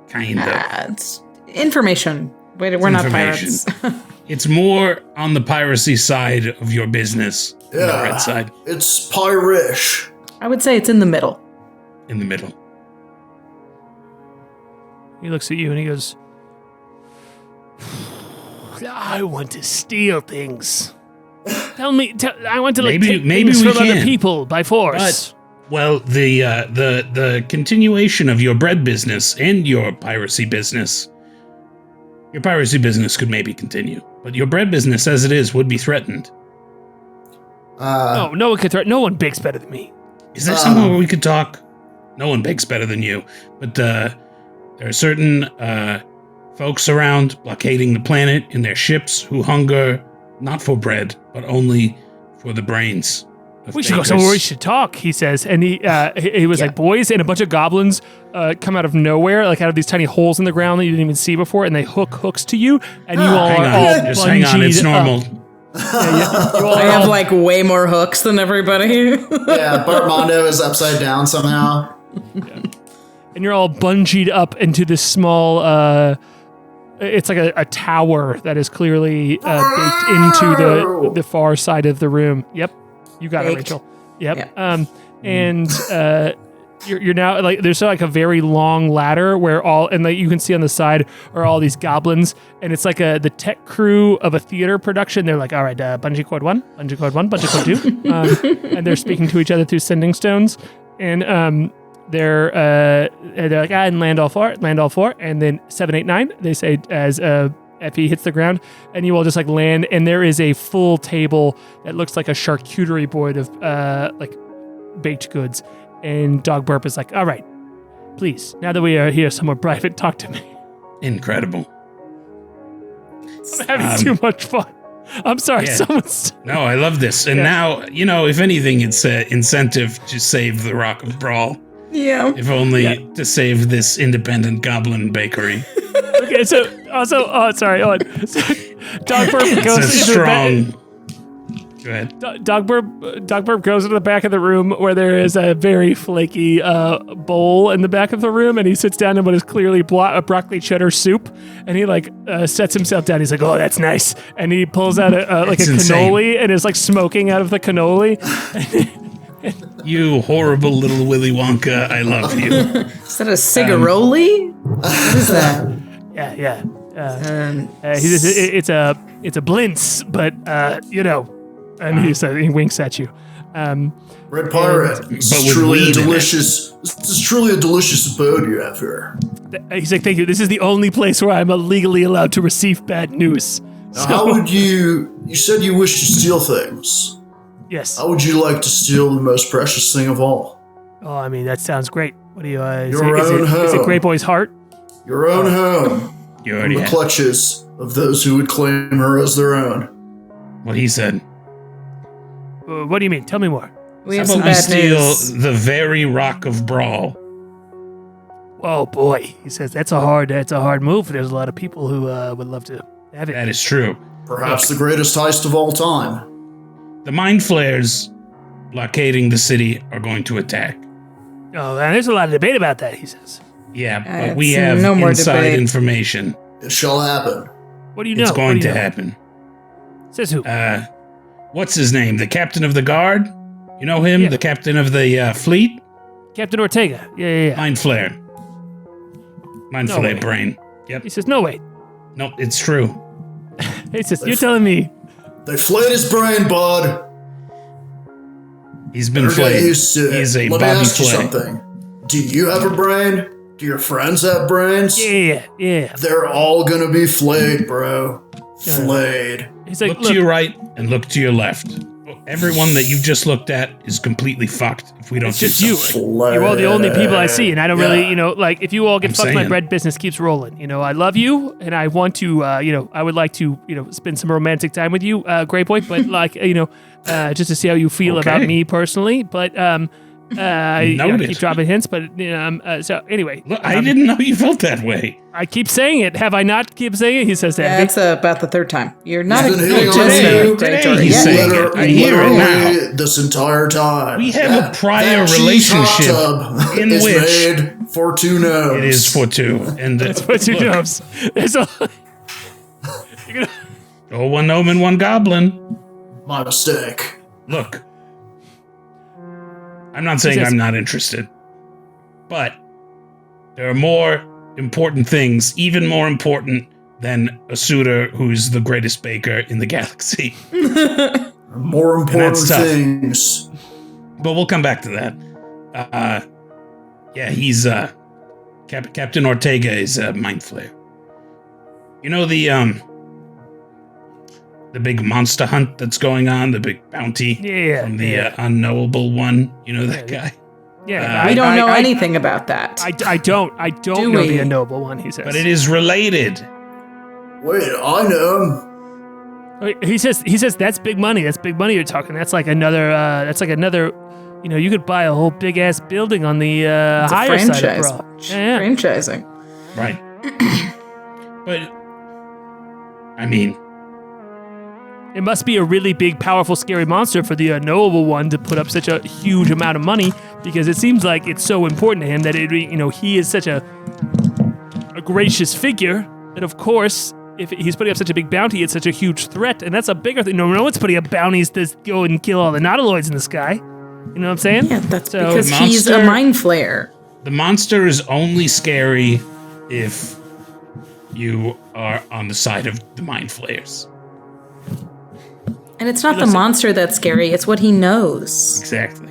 Kind of. It's information. Wait, we're not pirates. It's more on the piracy side of your business than the red side. It's Pyrish. I would say it's in the middle. In the middle. He looks at you and he goes, I want to steal things. I want to Maybe- take maybe things we from other can. people by force. Well, the continuation of your bread business and your piracy business could maybe continue, but your bread business, as it is, would be threatened. No one could threaten. No one bakes better than me. Is there somewhere where we could talk? No one bakes better than you, but there are certain folks around blockading the planet in their ships who hunger not for bread, but only for the brains. We should go somewhere we should talk, he says. And he was like, boys and a bunch of goblins come out of nowhere, like out of these tiny holes in the ground that you didn't even see before, and they hook hooks to you, and you all are all Just hang on, it's bungeed normal. up. I have like way more hooks than everybody. Yeah, Bartmondo is upside down somehow. And you're all bungeed up into this small, it's like a tower that is clearly baked into the far side of the room. Yep. You got it, Rachel. Yep. And you're now like there's like a very long ladder where you can see on the side are all these goblins, and it's like the tech crew of a theater production. They're like, all right, bungee cord 1, bungee cord 1, bungee cord 2, and they're speaking to each other through sending stones, and they're like, and land all four, and then 7, 8, 9. They say as Effie hits the ground, and you all just like land, and there is a full table that looks like a charcuterie board of like baked goods. And Dog Burp is like, all right, please, now that we are here somewhere private, talk to me. Incredible. I'm having too much fun. I'm sorry, Yeah. someone's... No, I love this. And now, if anything, it's an incentive to save the Rock of Bral. Yeah. If only to save this independent goblin bakery. Okay, so also, sorry, so Dog Burp goes It's a into strong... Go ahead. Dog Burp goes into the back of the room where there is a very flaky bowl in the back of the room, and he sits down in what is clearly broccoli cheddar soup, and he like sets himself down. He's like, "Oh, that's nice," and he pulls out like a cannoli and is like smoking out of the cannoli. You horrible little Willy Wonka, I love you. Is that a cigaroli? What is that? Yeah. It's a blintz, but and he winks at you. Red Pirate. This is with truly weed in it. This is truly a delicious abode you have here. He's like, thank you. This is the only place where I'm legally allowed to receive bad news. Now, how would you said you wish to steal things. Yes. How would you like to steal the most precious thing of all? Oh, I mean, that sounds great. What do you, Your is own it home. Great Boy's heart? Your own home. You From already the had clutches of those who would claim her as their own. what he said. What do you mean? Tell me more. We have How some about we bad steal news. the very Rock of Bral? Oh boy, he says that's a hard move. There's a lot of people who would love to have it. That is true. Perhaps the greatest heist of all time. The mind flares blockading the city are going to attack. Oh, and there's a lot of debate about that. He says. Yeah, but we it's have no more inside debate. information. It shall happen. What do you know? It's What going do you to know? happen. Says who? What's his name? The captain of the guard? You know him? Yeah. The captain of the fleet? Captain Ortega. Yeah. Mind flare. Mind No flare way. brain. Yep. He says, no wait. Nope, it's true. He says, you're telling me They flayed his brain, bud. He's been Better get flayed. used to it. He's a Let me Bobby ask you Flay. something. Do you have a brain? Do your friends have brains? Yeah. They're all gonna be flayed, bro. Flayed. He's like, Look to your right and look to your left. Everyone that you just looked at is completely fucked if we don't it's do just you. something. You're all the only people I see, and I don't really, like, if you all get I'm fucked, my saying. bread business keeps rolling. I love you, and I want to, I would like to, spend some romantic time with you, Grey Boy, but like, just to see how you feel Okay. about me personally. But I Noted. keep dropping hints. But so anyway, Look, I didn't know you felt that way. I keep saying it. Have I not keep saying it? He says to Envy. That's about the third time. You're not He's been hitting on just you. Today he's saying it. I hear it Literally this entire time. We have a prior that cheese relationship hot tub in is which made for two gnomes. it is for two. And What you look, know? There's a. You're gonna, oh, one gnome and one goblin. My mistake. Look, I'm not saying says- I'm not interested, but there are more important things, even more important than a suitor who's the greatest baker in the galaxy. More important that's tough. things. But we'll come back to that. Yeah, he's Captain Ortega is a mind flayer. You know the big monster hunt that's going on, the big bounty from the unknowable one. You know that guy. yeah. We don't know I- anything about that. I don't Do know we? the unknowable one. He says, But it is related. Wait, I know. He says that's big money. That's big money you're talking. That's like another. You could buy a whole big ass building on the It's a higher side of franchise. Bral. Yeah. Franchising. Right. But, I mean, It must be a really big, powerful, scary monster for the unknowable one to put up such a huge amount of money, because it seems like it's so important to him that he is such a gracious figure that, of course, if he's putting up such a big bounty, it's such a huge threat, and that's a bigger thing. No one's putting up bounties to go and kill all the nautiloids in the sky. You know what I'm saying? Yeah, that's So- because he's a Monster- mind flayer. the monster is only scary if you are on the side of the mind flayers. And it's not the monster that's scary, it's what he knows. Exactly.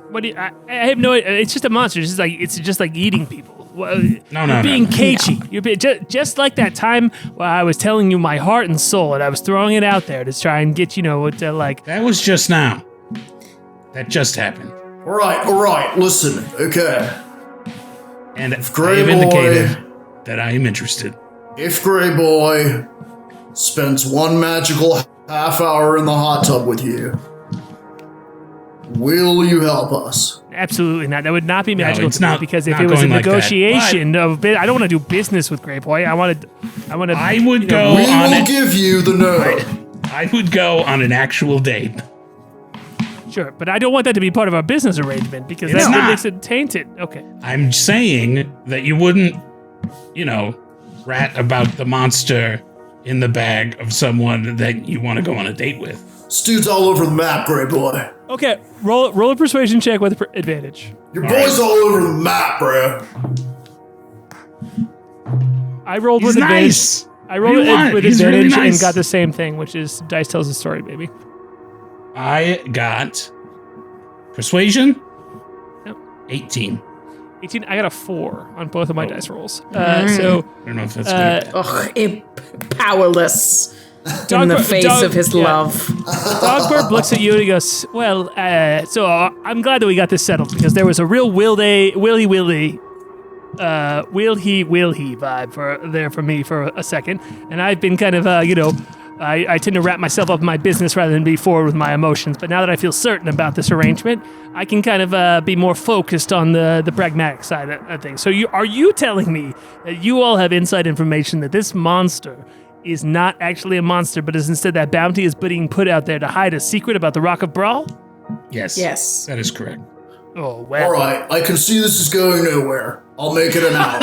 What do you, I have no. It's just a monster. It's just like eating people. Well, No, you're being no. cagey. You're being, just like that time where I was telling you my heart and soul, and I was throwing it out there to try and get to like. That was just now. That just happened. All right, listen, okay. And I Grey have Boy- indicated that I am interested. If Grey Boy spends one magical half hour in the hot tub with you, will you help us? Absolutely not. That would not be magical it's to me, not- because if not it was a going like that, negotiation of, I don't want to do business with Grey Boy. I want to. I would go We on will it. give you the gnome. I would go on an actual date. Sure, but I don't want that to be part of our business arrangement, because It's that not. makes it tainted. Okay. I'm saying that you wouldn't, rat about the monster in the bag of someone that you want to go on a date with. Stew's all over the map, Grey Boy. Okay. Roll a persuasion check with advantage. Your boy's all over the map, bro. I rolled He's with advantage. nice. I rolled What do you want? with He's really advantage and nice. got the same thing, which is dice tells a story, baby. I got persuasion. Yep. 18. 18. I got a 4 on both of my dice rolls. So I don't know if that's good. Ugh, powerless in the face of his love. Dogbert looks at you and he goes, "Well, so I'm glad that we got this settled, because there was a real will he vibe for me for a second, and I've been kind of I tend to wrap myself up in my business rather than be forward with my emotions. But now that I feel certain about this arrangement, I can kind of be more focused on the pragmatic side of things. So are you telling me that you all have inside information that this monster is not actually a monster, but is instead that bounty is being put out there to hide a secret about the Rock of Bral? Yes. Yes. That is correct. Oh, well. All right, I can see this is going nowhere. I'll make it an hour.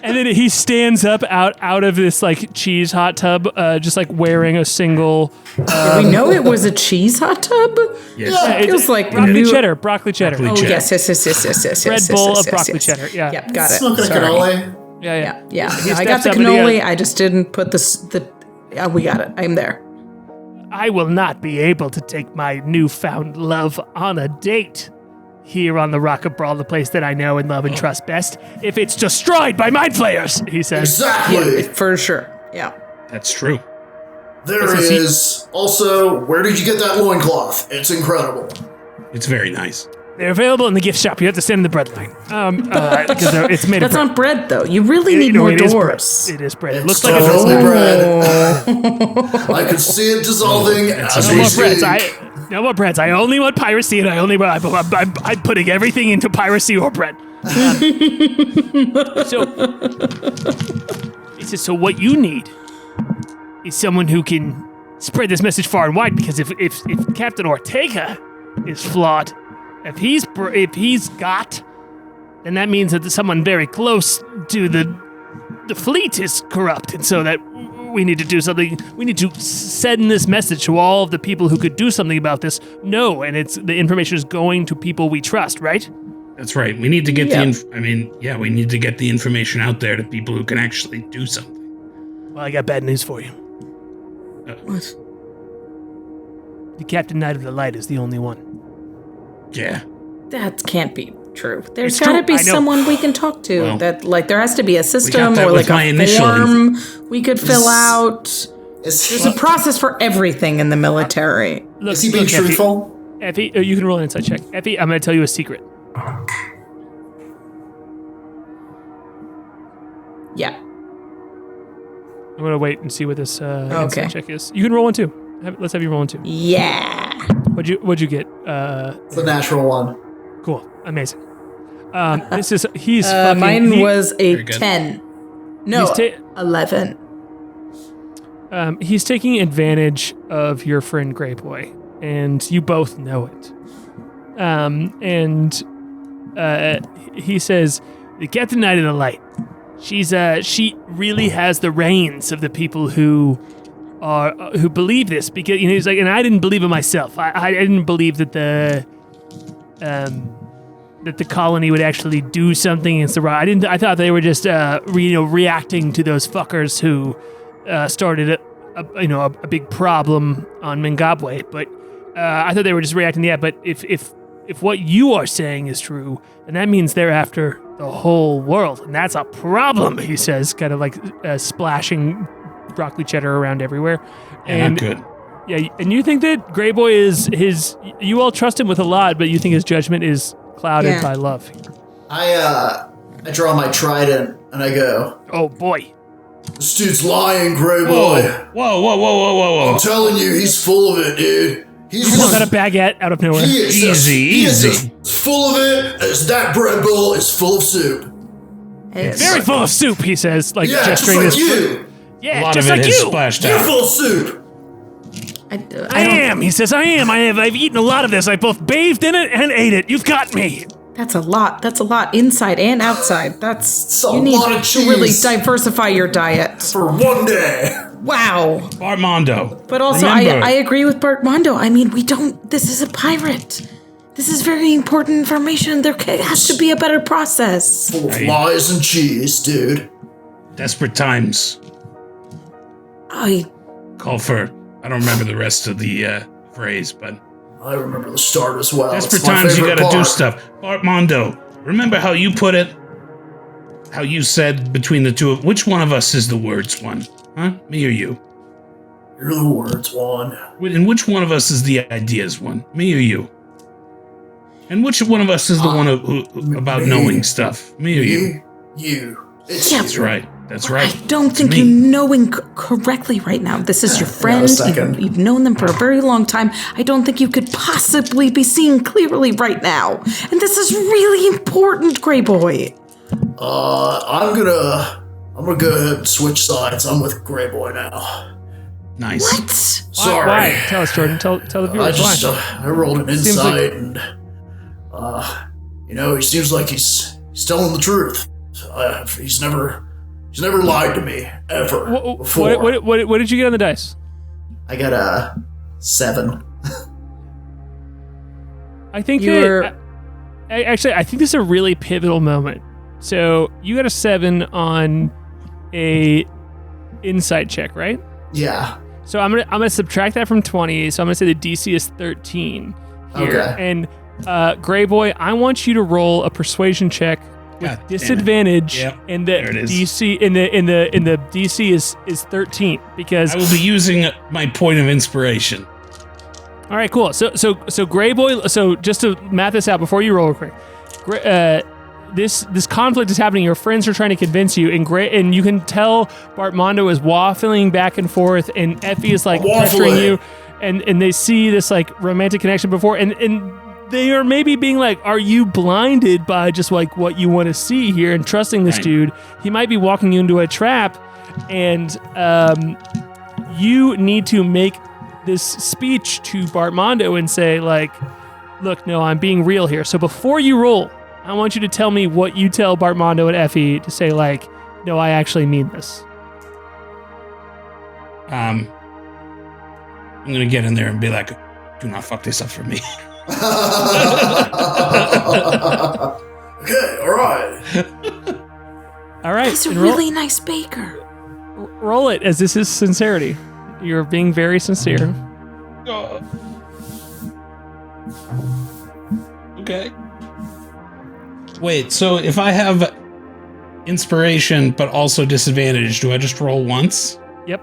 And then he stands up out of this like cheese hot tub, just like wearing a single Did we know it was a cheese hot tub? Yes. It feels like broccoli new- cheddar. Broccoli cheddar. Broccoli Oh, cheddar. yes. Red bowl of broccoli cheddar. Yeah. Yep, got it. Smoking a Sorry. cannoli. Yeah. Yeah. He I got steps the up and he cannoli. goes, I just didn't put we got it. I'm there. I will not be able to take my newfound love on a date here on the Rock of Bral, the place that I know and love and trust best, if it's destroyed by mind flayers, he says. Exactly. For sure. Yeah. That's true. There it is. Also, where did you get that loincloth? It's incredible. It's very nice. They're available in the gift shop. You have to stand in the bread line. Because it's made That's of bread. not bread, though. You really need more it is bread. doors. It is bread. It It's looks like it's totally bread. I can see it dissolving as no we more breads. speak. No more breads. I only want piracy, and I'm putting everything into piracy or bread. So what you need is someone who can spread this message far and wide. Because if Captain Ortega is flawed, if he's got, then that means that someone very close to the fleet is corrupt, and so that we need to do something. We need to send this message to all of the people who could do something about this. No, and the information is going to people we trust, right? That's right. We need to get we need to get the information out there to people who can actually do something. Well, I got bad news for you. What? The Captain Knight of the Light is the only one. Yeah. That can't be true. There's It's got to true, be I know. someone we can talk to. Well, There has to be a system that or with like my a initial form we could fill out. Is There's a process for everything in the military. Look, he being Effie, truthful? Effie, you can roll an insight check. Effie, I'm going to tell you a secret. Yeah. I'm going to wait and see what this Okay. insight check is. You can roll one too. Let's have you roll one too. Yeah. What'd you get? It's a natural one. Cool. Amazing. He's fucking... Mine was a Very good. 10. No, He's 11. He's taking advantage of your friend Grey Boy, and you both know it. He says, the Captain Knight of the Light, she really has the reins of the people who believe this, because he's like, and I didn't believe it myself. I didn't believe that the colony would actually do something against the Rock. I thought they were just reacting to those fuckers who started a big problem on Mingabwe. But I thought they were just reacting to that. But if what you are saying is true, then that means they're after the whole world, and that's a problem. He says, kind of like splashing broccoli cheddar around everywhere. And not good. Yeah, and you think that Grey Boy is you all trust him with a lot, but you think his judgment is clouded by love. I draw my trident and I go, Oh boy. this dude's lying, Grey Boy. Whoa. I'm telling you, he's full of it, dude. He's Pulls out a baguette out of nowhere. he is just, Easy, he is easy. just full of it as that bread bowl is full of soup. Very full of soup, he says, like Yeah, just gesturing like his you. Yeah, A lot just of it like has you. splashed You're out. full of soup. I am, he says, I am. I've eaten a lot of this. I both bathed in it and ate it. You've got me. That's a lot. That's a lot. Inside and outside. That's a you need lot of to really cheese. diversify your diet. For one day. Wow. Armando. But also, remember, I agree with Bartmondo. I mean, this is a pirate. This is very important information. There has to be a better process. Full of lies and cheese, dude. desperate times call for. I don't remember the rest of the phrase, but I remember the start as well. desperate It's my times you favorite gotta do part. stuff. Armando, remember how you put it? How you said between the two of which one of us is the words one? Huh? Me or you? You're the words one. And which one of us is the ideas one? Me or you? And which one of us is the one who about me. knowing stuff? Me or you? You. It's Yeah. That's right. That's right. I don't It's think me. you're knowing correctly right now. This is your friend. second. You've known them for a very long time. I don't think you could possibly be seeing clearly right now. And this is really important, Grey Boy. I'm gonna go ahead and switch sides. I'm with Grey Boy now. Nice. What? Sorry. Why? Tell us, Jordan. Tell the viewers why. I rolled an Seems like- insight and, he seems like he's telling the truth. He's never lied to me, ever, before. What did you get on the dice? I got a 7. I think You're- actually, I think this is a really pivotal moment. So you got a 7 on a insight check, right? Yeah. So I'm gonna subtract that from 20. So I'm gonna say the DC is 13 here. Okay. And Gray Boy, I want you to roll a persuasion check with God damn it. disadvantage, Yep, and the there it is. DC in the DC is 13 because. I will be using my point of inspiration. All right, cool. So Gray Boy. So just to math this out before you roll, quick. This conflict is happening. Your friends are trying to convince you, and you can tell Bartmondo is waffling back and forth, and Effie is like pressuring you, and they see this like romantic connection before, and they are maybe being like, "Are you blinded by just like what you want to see here and trusting this dude? He might be walking you into a trap," and you need to make this speech to Bartmondo and say like, "Look, no, I'm being real here." So before you roll, I want you to tell me what you tell Bartmondo and Effie to say like, "No, I actually mean this." I'm gonna get in there and be like, "Do not fuck this up for me." Okay, all right. All right, He's a and roll, really nice baker. roll it as this is sincerity. You're being very sincere. Okay. Wait, so if I have inspiration but also disadvantage, do I just roll once? Yep.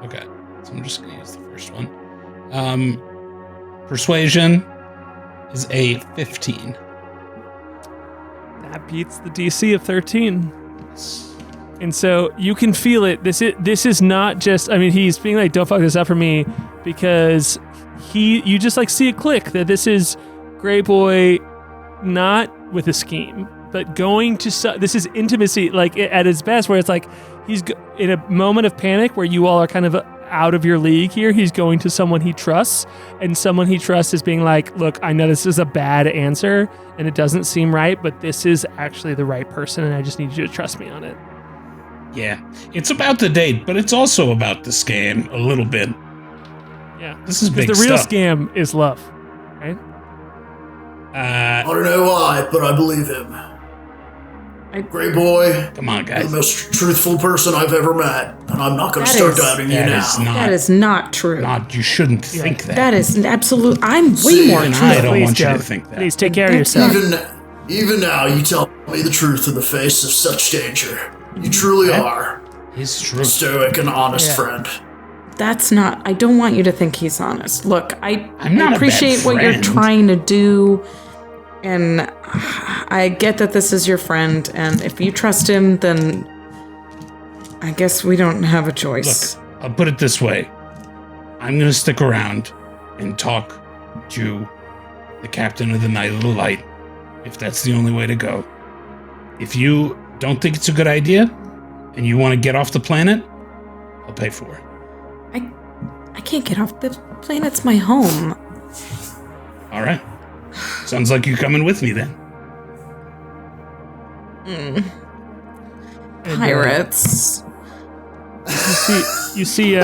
Okay, so I'm just gonna use the first one. Persuasion is a 15. That beats the DC of 13. And so you can feel it. This is not just, I mean, he's being like, "Don't fuck this up for me," because you just like see a click that this is Gray Boy not with a scheme, but going to, this is intimacy like at its best, where it's like he's in a moment of panic where you all are kind of out of your league here. He's going to someone he trusts, and someone he trusts is being like, "Look, I know this is a bad answer and it doesn't seem right, but this is actually the right person, and I just need you to trust me on it." Yeah, it's about the date, but it's also about the scam a little bit. Yeah, This is big the real stuff. scam is love, right? I don't know why, but I believe him. Gray Boy, Come on, you're guys. the most truthful person I've ever met, and I'm not going to That start is- doubting you That now. is not. That is not true. You shouldn't think that. That is an absolute. I'm way See, more and truthful. I don't Please, want you Joe. to think that. Please take care of yourself. Even now, you tell me the truth in the face of such danger. You truly are It's true. a stoic and honest Yeah. friend. That's not. I don't want you to think he's honest. Look, I'm not I a bad appreciate what you're friend. trying to do, and I get that this is your friend. And if you trust him, then I guess we don't have a choice. Look, I'll put it this way. I'm going to stick around and talk to the captain of the Night of the Light, if that's the only way to go. If you don't think it's a good idea and you want to get off the planet, I'll pay for it. I can't get off the planet's my home. All right. Sounds like you're coming with me then. Pirates. You see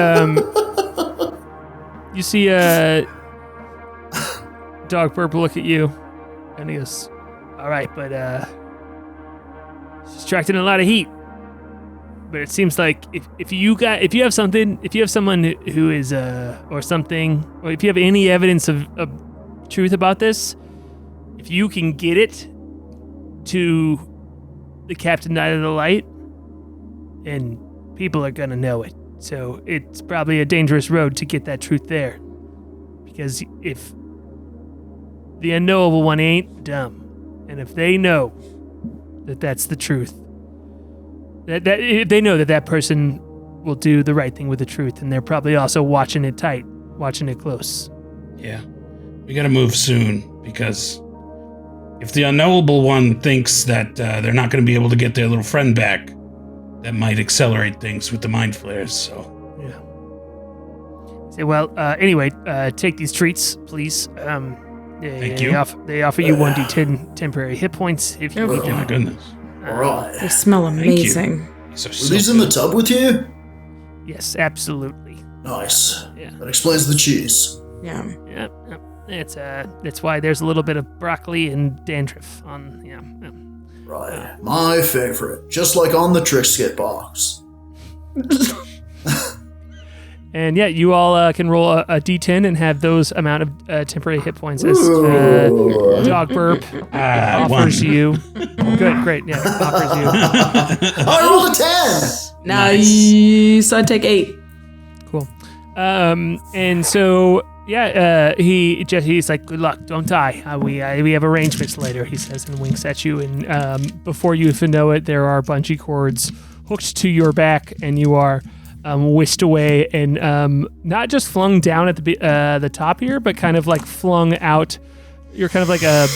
Dog Purple look at you, and he goes, "All right, but she's attracting a lot of heat. But it seems like if you have someone who is or something, or if you have any evidence of truth about this, if you can get it to the Captain Knight of the Light, then people are gonna know it. So it's probably a dangerous road to get that truth there, because if the unknowable one ain't dumb, and if they know that that's the truth, that if they know that person will do the right thing with the truth, and they're probably also watching it tight, watching it close." Yeah. We gotta move soon, because if the unknowable one thinks that they're not gonna be able to get their little friend back, that might accelerate things with the mind flares, so. Yeah. Say, well, anyway, take these treats, please. Thank you. They offer you 1d10 temporary hit points if you Oh, need Oh my them. goodness. All right. They smell you. amazing. These are Were so these in the good. tub with you? Yes, absolutely. Nice. Yeah. That explains the cheese. Yeah. Yep. That's why there's a little bit of broccoli and dandruff on. Yeah. Right. My favorite. Just like on the Trisket box. And yeah, you all can roll a d10 and have those amount of temporary hit points as Dog Burp offers you. Good, great. Yeah, offers you. I rolled a 10! Nice. I take 8. Cool. And so yeah, he's like, good luck, don't die. We have arrangements later, he says, and winks at you. And before you even know it, there are bungee cords hooked to your back, and you are whisked away and not just flung down at the top here, but kind of like flung out. You're kind of like a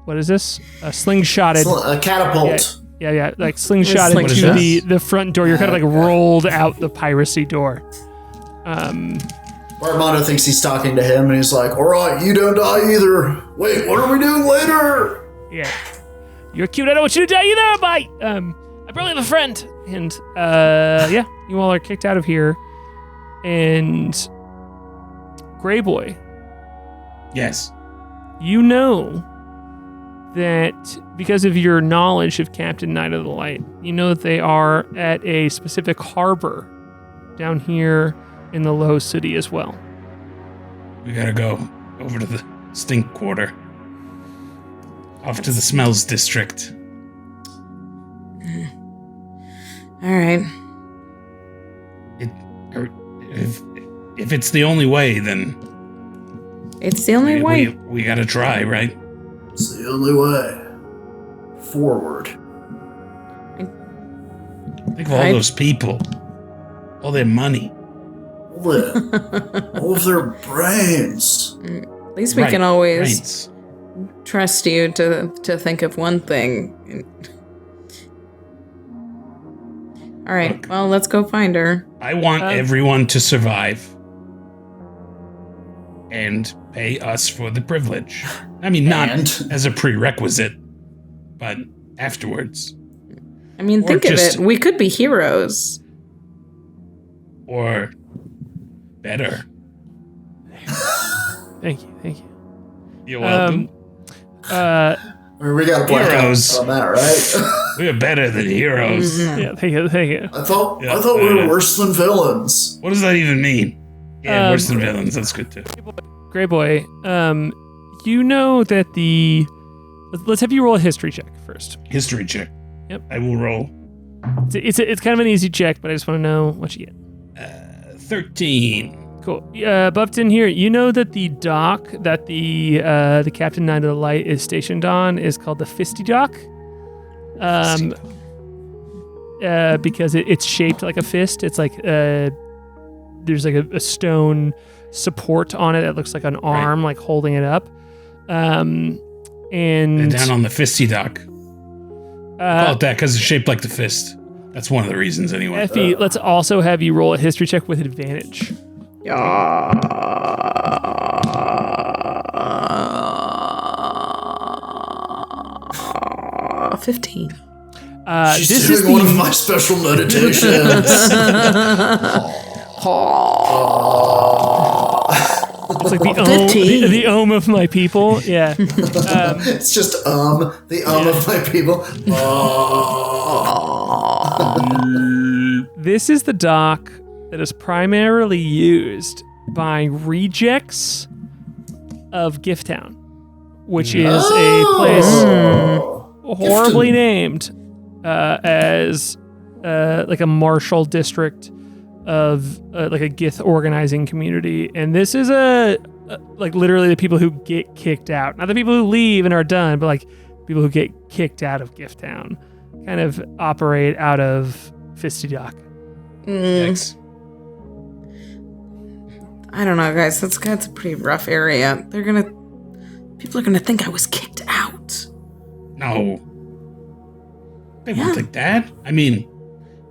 what is this? A slingshotted. A catapult. Yeah, like slingshotted to the front door. You're kind of like rolled out the piracy door. Armando thinks he's talking to him, and he's like, all right, you don't die either. Wait, what are we doing later? Yeah. You're cute, I don't want you to die either, bye! I probably have a friend. And, yeah, you all are kicked out of here. And Gray Boy. Yes. You know that because of your knowledge of Captain Knight of the Light, you know that they are at a specific harbor down here in the Low City as well. We gotta go over to the Stink Quarter. Off to the Smells District. All right. If it's the only way, then It's the only way. we gotta try, right? It's the only way. Forward. Think of all those people. All their money. All of their brains. At least we can always trust you to think of one thing. All right, Look, well, let's go find her. I want everyone to survive and pay us for the privilege. I mean, not as a prerequisite, but afterwards. I mean, think of it. We could be heroes. Or better. Thank you. You're welcome. We got to Heroes. on that, right? We are better than heroes. Yeah, thank you. I thought we were worse than villains. What does that even mean? Yeah, worse than villains. That's good too. Gray Boy, you know that let's have you roll a history check first. History check. Yep. I will roll. It's kind of an easy check, but I just want to know what you get. 13. Cool. Buffton here, you know that the dock that the Captain Knight of the Light is stationed on is called the Fisty Dock. Because it's shaped like a fist. It's like there's like a stone support on it that looks like an arm, like holding it up. And down on the Fisty Dock. Call it that because it's shaped like the fist. That's one of the reasons, anyway. Effie, let's also have you roll a history check with advantage. 15. She's doing one of my special meditations. It's like the ohm of my people. Yeah. It's just the of my people. This is the dock that is primarily used by rejects of Gift Town, which is a place horribly named as like a martial district of like a Gith organizing community. And this is like literally the people who get kicked out, not the people who leave and are done, but like people who get kicked out of Gift Town kind of operate out of Fisty Dock. Thanks. I don't know, guys. That's a pretty rough area. People are gonna think I was kicked out. No. They won't think that. I mean,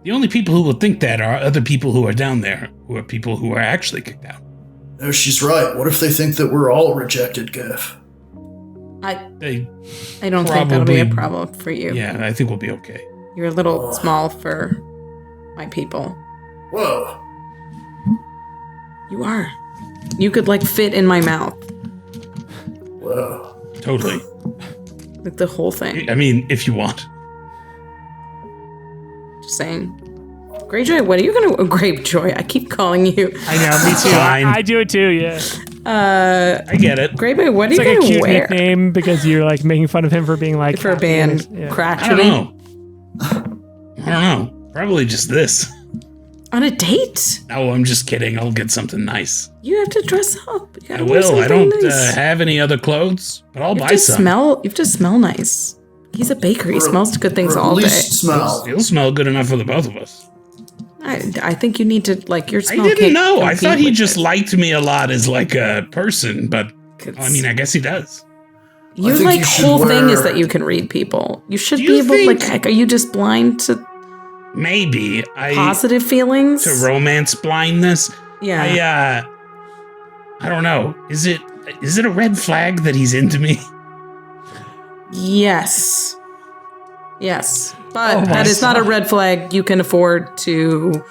the only people who will think that are other people who are down there, who are people who are actually kicked out. No, she's right. What if they think that we're all rejected, Giff? I They don't think that'll be a problem for you. Yeah, I think we'll be okay. You're a little small for my people. Whoa. You are. You could like fit in my mouth. Whoa. Totally. Like the whole thing. I mean, if you want. Just saying. Greyjoy, what are you gonna... Grapejoy, I keep calling you. I know, me too. Fine. I do it too, yeah. I get it. Greyboy, what are It's you like a gonna cute wear? nickname because you're like making fun of him for being like... For being yeah. I crotchety? don't know. Probably just this. On a date? No, I'm just kidding. I'll get something nice. You have to dress up. You I gotta wear will. I something don't nice. have any other clothes, but I'll You buy have to some. smell. You have to smell nice. He's a baker. He smells good things Or at all day. least smell. It'll smell good enough for the both of us. I think you need to like your I smell. didn't can't know. I compete thought he with just it. liked me a lot as like a person, but I mean, I guess he does. Your think like you should whole thing is wear- that you can read people. You should Do be you able. think- Like, are you just blind to Maybe positive feelings? to romance blindness. Yeah. I don't know. Is it a red flag that he's into me? Yes. Yes. But Oh my that is not a God. red flag you can afford to.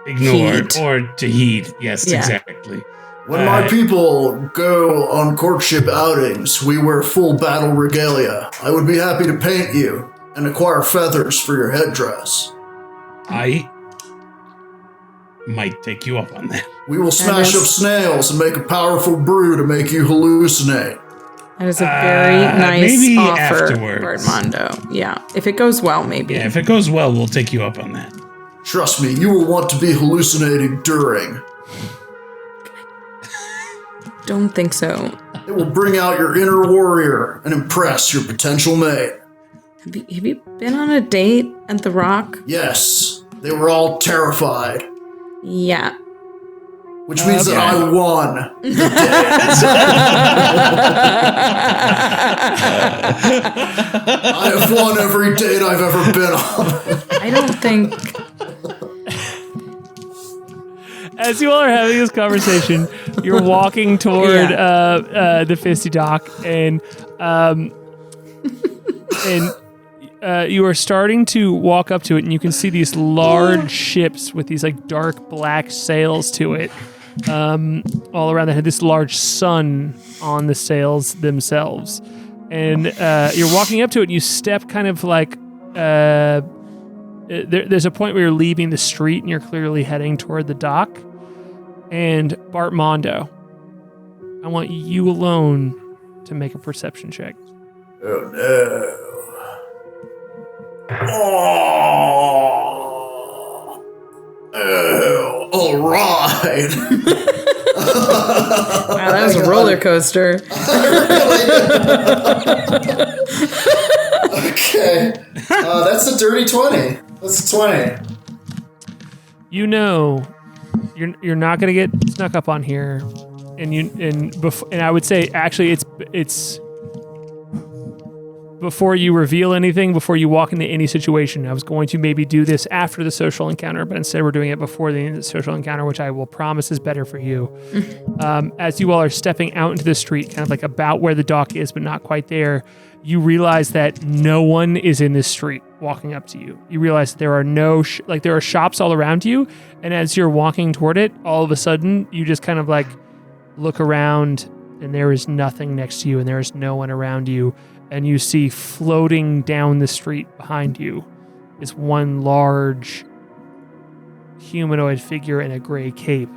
Ignore Heed. or to heed. Yes, Yeah. exactly. When my people go on courtship outings, we wear full battle regalia. I would be happy to paint you and acquire feathers for your headdress. I might take you up on that. We will smash up snails and make a powerful brew to make you hallucinate. That is a very nice maybe offer, afterwards. Bartmondo. Yeah. If it goes well, maybe. Yeah, if it goes well, we'll take you up on that. Trust me, you will want to be hallucinating during. Don't think so. It will bring out your inner warrior and impress your potential mate. Have you been on a date at The Rock? Yes, they were all terrified, Yeah. which means that I won. I have won every date I've ever been on. I don't think. As you all are having this conversation, you're walking toward the Fisty Dock, and you are starting to walk up to it, and you can see these large ships with these like dark black sails to it, all around that had this large sun on the sails themselves. And you're walking up to it, and you step kind of like there's a point where you're leaving the street, and you're clearly heading toward the dock. And Bartmondo, I want you alone to make a perception check. Oh no. Oh, all right. Wow, that was a roller coaster. Okay. That's a dirty 20. That's a 20. You know, you're not gonna get snuck up on here, and I would say actually it's before you reveal anything, before you walk into any situation. I was going to maybe do this after the social encounter, but instead we're doing it before the social encounter, which I will promise is better for you. As you all are stepping out into the street, kind of like about where the dock is, but not quite there, you realize that no one is in this street walking up to you. You realize that there are there are shops all around you, and as you're walking toward it, all of a sudden you just kind of like look around, and there is nothing next to you, and there is no one around you. And you see floating down the street behind you is one large humanoid figure in a gray cape.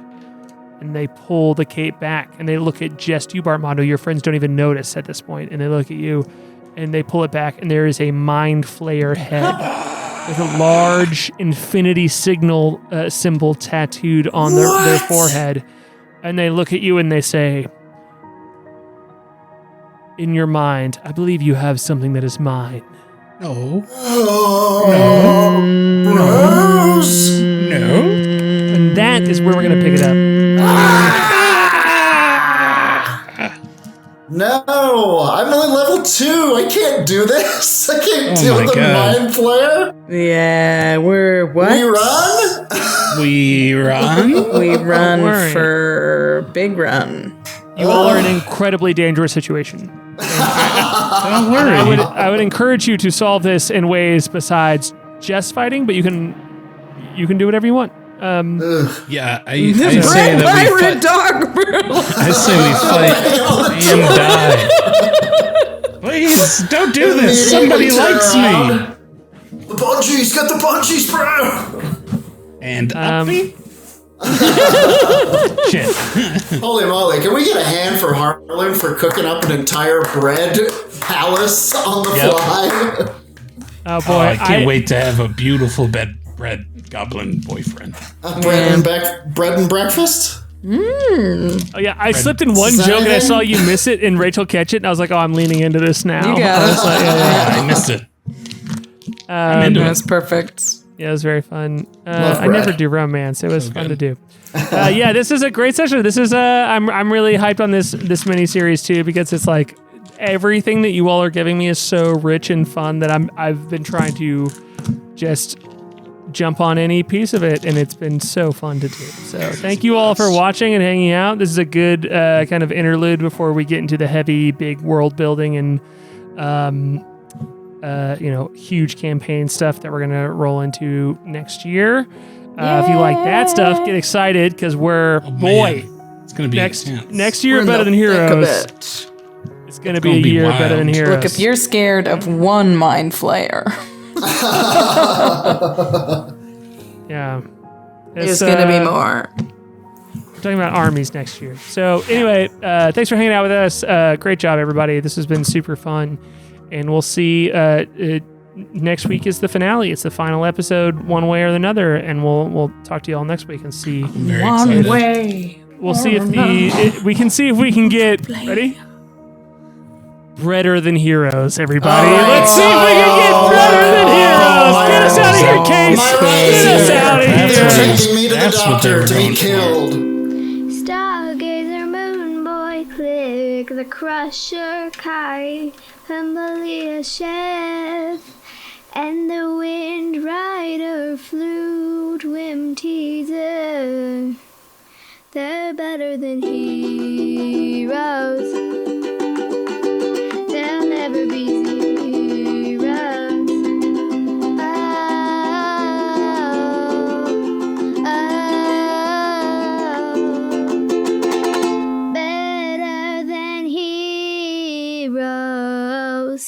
And they pull the cape back, and they look at just you, Bartmondo. Your friends don't even notice at this point. And they look at you, and they pull it back, and there is a mind flayer head with a large infinity symbol tattooed on their forehead. And they look at you, and they say, in your mind, I believe you have something that is mine. No. Bros? No. And that is where we're going to pick it up. No, I'm only level 2. I can't do this. I can't Oh deal my with the God. mind flare. Yeah, we're what? We run? We run? We run worry. for big run. You all are in an incredibly dangerous situation. Don't worry. I would encourage you to solve this in ways besides just fighting, but you can do whatever you want. Yeah, I This say red that we pirate fight. dog, bro. I say we fight and die. Please this! Don't do this! Somebody likes me! The bungees! Get the bungees, bro! And uppy? Shit. Holy moly, can we get a hand for Harlan for cooking up an entire bread palace on the fly? Oh boy, I can't wait to have a beautiful bread goblin boyfriend. Bread and breakfast? Oh yeah, I slipped in one joke and I saw you miss it and Rachel catch it and I was like, oh, I'm leaning into this now. You got it. I missed it. I'm into That's it. perfect. Yeah, it was very fun. Love I never bread. do romance. It was fun to do. Yeah, this is a great session. This is I'm really hyped on this mini series too because it's like everything that you all are giving me is so rich and fun that I've been trying to just jump on any piece of it, and it's been so fun to do. So thank you all for watching and hanging out. This is a good kind of interlude before we get into the heavy, big world building and huge campaign stuff that we're gonna roll into next year. If you like that stuff, get excited because it's gonna be next intense. year better than Heroes. It's gonna be a year wild. better than Heroes. Look, if you're scared of one mind flayer, yeah, there's gonna be more. We're talking about armies next year. So anyway, thanks for hanging out with us. Great job, everybody. This has been super fun, and we'll see. Next week is the finale. It's the final episode, one way or another, and we'll talk to you all next week and see. Very One excited. way. We'll see if we can see if we can get ready. Breader than Heroes, everybody. Let's see if we can get breader than Heroes. Get us out of here, Case. Get us out of They're here. taking me to the That's what doctor they're to be going for. killed. Stargazer, moon boy, click the crusher, Kai, Humblia, chef, and the wind rider, flute, whim teaser. They're better than heroes. They'll never be zeros. Better than heroes.